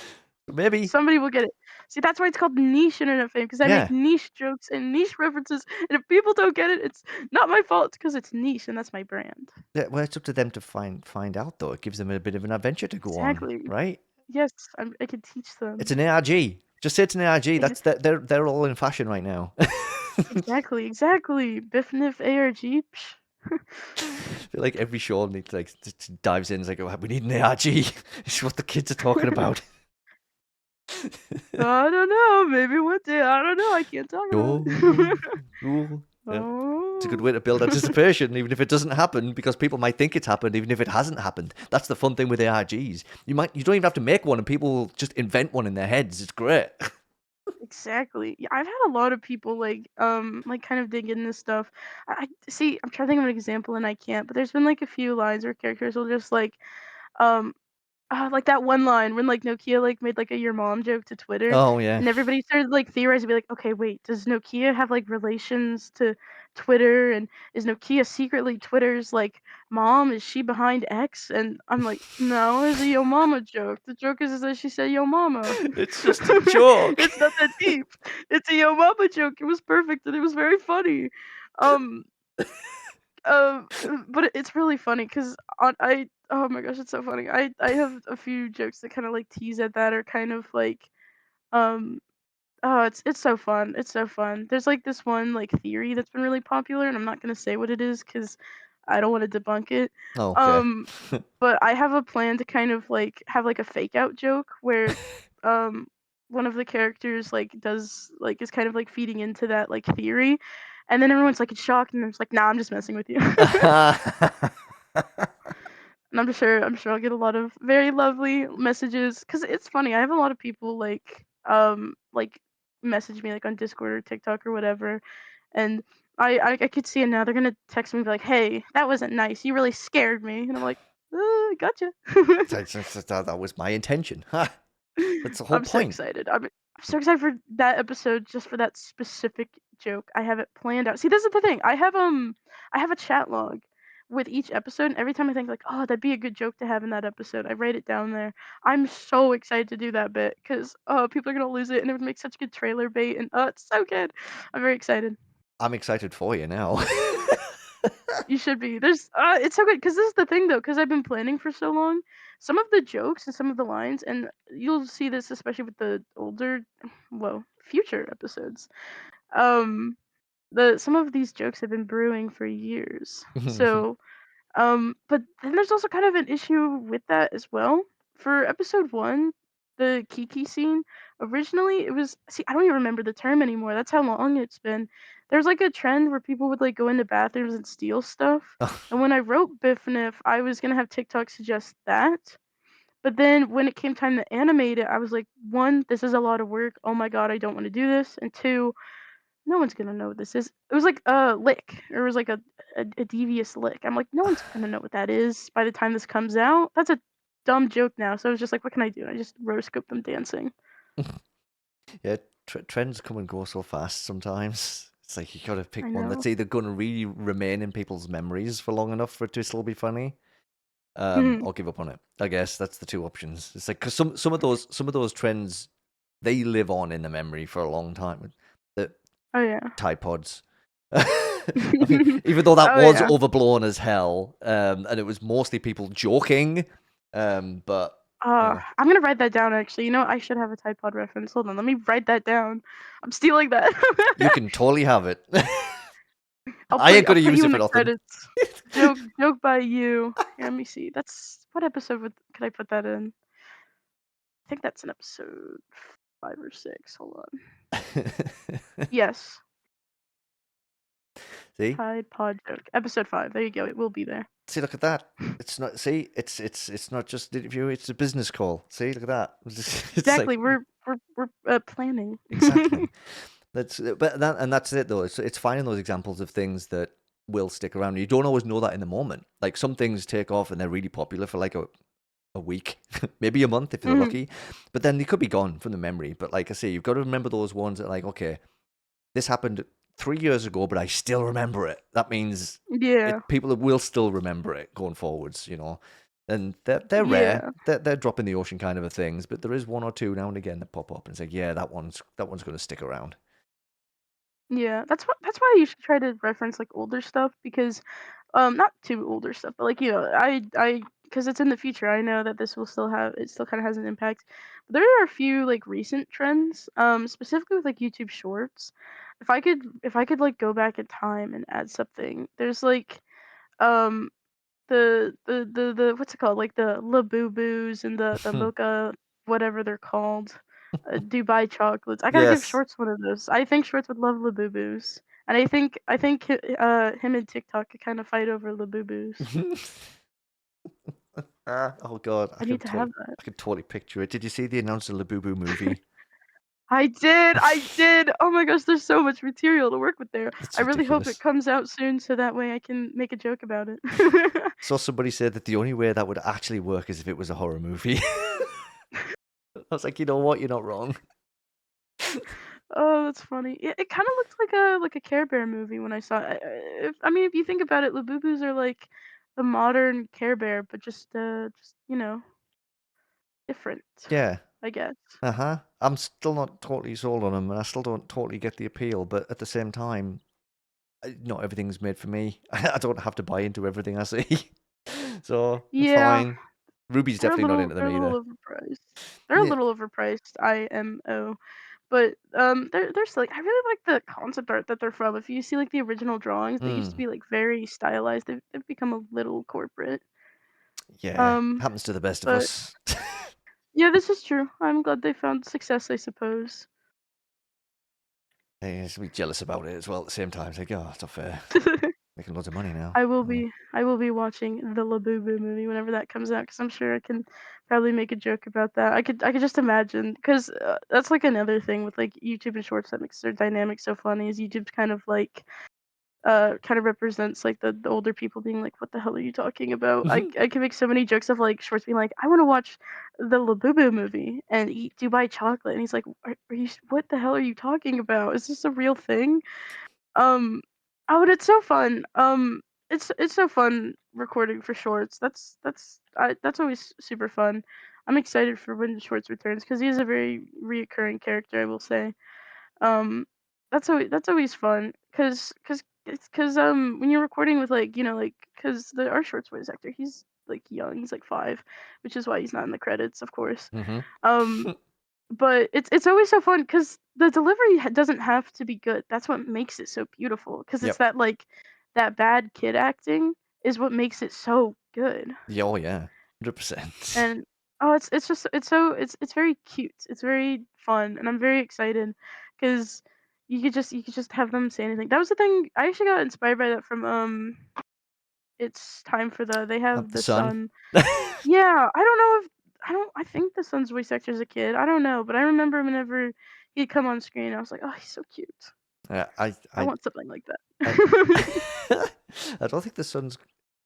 Maybe. Somebody will get it. See, that's why it's called niche internet fame, because I make Yeah. niche jokes and niche references, and if people don't get it, it's not my fault. It's because it's niche, and that's my brand. Yeah. Well, it's up to them to find out though. It gives them a bit of an adventure to go on, Exactly. right? Yes, I can teach It's them. an ARG. Just say it's an ARG. Ex They're all in fashion right now. exactly. BFNIF ARG. Psh. I feel like every show needs like dives in. It's like, oh, we need an ARG. This is what the kids are talking about. I don't know. Maybe one day. I don't know. I can't talk about Oh, it. oh, yeah. It's a good Oh. way to build anticipation, even if it doesn't happen, because people might think it's happened, even if it hasn't happened. That's the fun thing with ARGs. You don't even have to make one, and people will just invent one in their heads. It's great. Exactly. Yeah, I've had a lot of people, like, kind of dig in this stuff. I see. I'm trying to think of an example and I can't. But there's been, like, a few lines where characters will just, um like that one line when, like, Nokia, like, made, like, a "your mom" joke to Twitter, Oh yeah. and everybody started, like, theorizing, be like, "Okay, wait, does Nokia have, like, relations to Twitter, and is Nokia secretly Twitter's, like, mom? Is she behind X?" And I'm like, "No, it's a yo mama joke. The joke is that she said yo mama. It's just a joke. It's not that deep. It's a yo mama joke. It was perfect, and it was very funny." Um but it's really funny because on I oh my gosh, it's so funny. I have a few jokes that kind of, like, tease at that, or kind of like, um oh, it's so fun. It's so fun. There's, like, this one, like, theory that's been really popular, and I'm not gonna say what it is because I don't want to debunk it. Oh, okay. Um, but I have a plan to kind of, like, have, like, a fake out joke where, um one of the characters, like, is kind of, like, feeding into that, like, theory, and then everyone's, like, in shock, and it's like, nah, I'm just messing with you. And I'm sure I'll get a lot of very lovely messages. Cause it's funny, I have a lot of people like message me like on Discord or TikTok or whatever, and I could see it now. They're gonna text me and be like, "Hey, that wasn't nice. You really scared me." And I'm like, Gotcha." That was my intention. Ha! That's the whole I'm so point. excited. I'm so excited for that episode just for that specific joke. I have it planned out. See, this is the thing. I have a chat log with each episode, and every time I think like, oh, that'd be a good joke to have in that episode, I write it down there. I'm so excited to do that bit because people are gonna lose it, and it would make such good trailer bait, and it's so good. I'm very excited. I'm excited for you now. You should be. It's so good because this is the thing though, because I've been planning for so long. Some of the jokes and some of the lines, and you'll see this especially with the older, well, future episodes. Um, the some of these jokes have been brewing for years. So but then there's also kind of an issue with that as well. For episode one, the Kiki scene, originally it was see, I don't even remember the term anymore. That's how long it's been. There's like a trend where people would like go into bathrooms and steal stuff. And when I wrote BFNIF, I was gonna have TikTok suggest that. But then when it came time to animate it, I was like, one, this is a lot of work. Oh my god, I don't want to do this. And two, no one's gonna know what this is. It was like a lick, or it was like a devious lick. I'm like, no one's gonna know what that is by the time this comes out. That's a dumb joke now. So I was just like, what can I do? I just rotoscope them dancing. Yeah, trends come and go so fast sometimes. It's like you gotta I pick one that's know. either gonna really remain in people's memories for long enough for it to still be funny, Mhm. or give up on it. I guess that's the two options. It's like because some of those trends they live on in the memory for a long time. The Oh yeah. Tide Pods. I mean, even though that Oh was yeah. overblown as hell, and it was mostly people joking, but yeah, I'm gonna write that down actually. You know, I should have a Tide Pod reference. Hold on, let me write that down. I'm stealing that. you can totally have it. I ain't I'll gonna put use you it in for the nothing. credits. Joke by you. Here, let me see. That's what episode could I put that in? I think that's an episode 5 or 6. Hold on. Yes, See? Tide Pod joke. Episode 5. There you go. It will be there. See, look at that. It's not. See, it's not just an interview. It's a business call. See, look at that. It's like Exactly. We're planning. exactly. That's it though. It's finding those examples of things that will stick around. You don't always know that in the moment. Like some things take off and they're really popular for like a week, maybe a month if you're Mhm. lucky, but then they could be gone from the memory. But like I say, you've got to remember those ones that like okay, this happened 3 years ago, but I still remember it. That means Yeah. people will still remember it going forwards, you know. And they're rare. Yeah. They're drop in the ocean kind of a things, but there is one or two now and again that pop up and say, yeah, that one's going to stick around. Yeah. That's why you should try to reference like older stuff because not too older stuff, but like I because it's in the future. I know that this will still have it still kind of has an impact. But there are a few like recent trends specifically with like YouTube Shorts. If I could like go back in time and add something. There's like um the what's it called? Like the Labubu's and the mocha whatever they're called. Dubai chocolates. I gotta give Yes. Shorts one of those. I think Shorts would love Labubu's. And I think him and TikTok could kind of fight over Labubu's. Oh god, I need to have that. I can totally picture it. Did you see the announced Labubu movie? I did. Oh my gosh, there's so much material to work with there. It's I really hope it ridiculous. comes out soon so that way I can make a joke about it. Saw somebody say that the only way that would actually work is if it was a horror movie. I was like, you know what? You're not wrong. Oh, that's funny. It kind of looks like a Care Bear movie when I saw it. I mean, if you think about it, Labubus are like the modern Care Bear, but just different, Yeah. I guess. Uh-huh. I'm still not totally sold on them, and I still don't totally get the appeal, but at the same time, not everything's made for me. I don't have to buy into everything I see. So, Yeah, fine. Ruby's definitely not into them they're a either. little overpriced. They're a Yeah. little overpriced, IMO. But they're still like I really like the concept art that they're from. If you see like the original drawings, they used to Mm. be like very stylized. They've become a little corporate. Yeah. Um, Happens to the best of but us. yeah, this is true. I'm glad they found success, I suppose. I just be jealous about it as well at the same time. It's like, oh, it's not fair. Making loads of money now. I will be watching the Labubu movie whenever that comes out because I'm sure I can probably make a joke about that. I could just imagine because that's like another thing with like YouTube and Shorts that makes their dynamic so funny is YouTube's kind of like kind of represents like the older people being like, "What the hell are you talking about?" I can make so many jokes of like Shorts being like, "I want to watch the Labubu movie and eat Dubai chocolate," and he's like, "Are you? What the hell are you talking about? Is this a real thing?" Um, oh, and it's so fun. It's so fun recording for Shorts. That's always super fun. I'm excited for when Shorts returns because he's a very reoccurring character. I will say. Um, that's always fun because when you're recording with like like because the our Shorts voice actor he's like young he's like 5, which is why he's not in the credits of course. Mm-hmm. Um, but it's always so fun because the delivery doesn't have to be good. That's what makes it so beautiful. Because it's Yep. that like that bad kid acting is what makes it so good. Yeah, oh yeah. 100%. And oh, it's just it's very cute. It's very fun, and I'm very excited because you could just have them say anything. That was the thing. I actually got inspired by that from It's time for the they have The the sun. sun. Yeah, I don't know if I think the son's voice actor is a kid. I don't know, but I remember whenever he'd come on screen, I was like, "Oh, he's so cute. Yeah, I want something like I, that." I don't think the sun's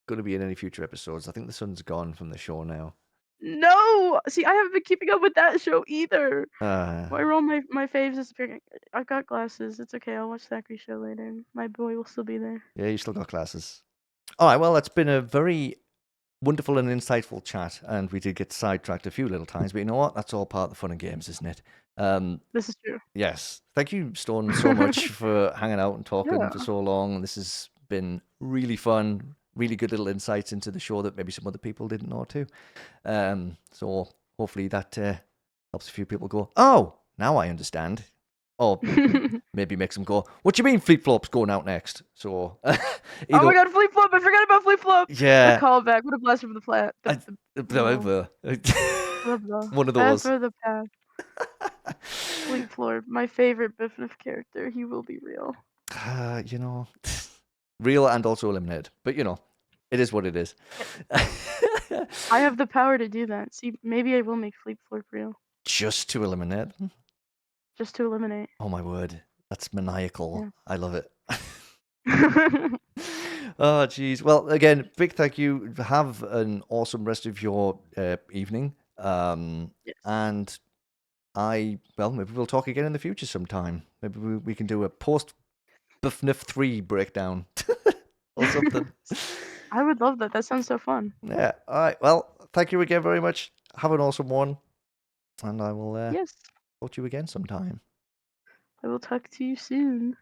going to be in any future episodes. I think the sun's gone from the show now. No! See, I haven't been keeping up with that show either. Uh, Why are all my faves disappearing? I've got glasses. It's okay. I'll watch Zachary show later. My boy will still be there. yeah, you still got classes. All right, well, it's been a very wonderful and insightful chat, and we did get sidetracked a few little times, but you know what? That's all part of the fun and games, isn't it? This is true. Yes. Thank you, Stone, so much for hanging out and talking for Yeah. so long. This has been really fun, really good little insights into the show that maybe some other people didn't know too. So hopefully that helps a few people go, oh, now I understand. Or maybe makes them go, what do you mean Fleet Flop's going out next? So Oh either, my god, Flip Flop! I forgot about Flip Flop! A yeah, callback. What a blast from the plat. I, No. blah. Blah, blah. One of those. Ever the past. Fleet Floor. My favorite BFNIF character. He will be real. You know, real and also eliminated. But you know, it is what it is. I have the power to do that. See, maybe I will make Fleet Floor real. Just to eliminate. Just to eliminate. Oh my word, that's maniacal. Yeah. I love it. Oh geez. Well, again, big thank you. Have an awesome rest of your evening. Yes. And maybe we'll talk again in the future sometime. Maybe we can do a post BFNIF 3 breakdown or something. I would love that. That sounds so fun. Yeah. All right. Well, thank you again very much. Have an awesome one. And I will Yes. talk to you again sometime. I will talk to you soon.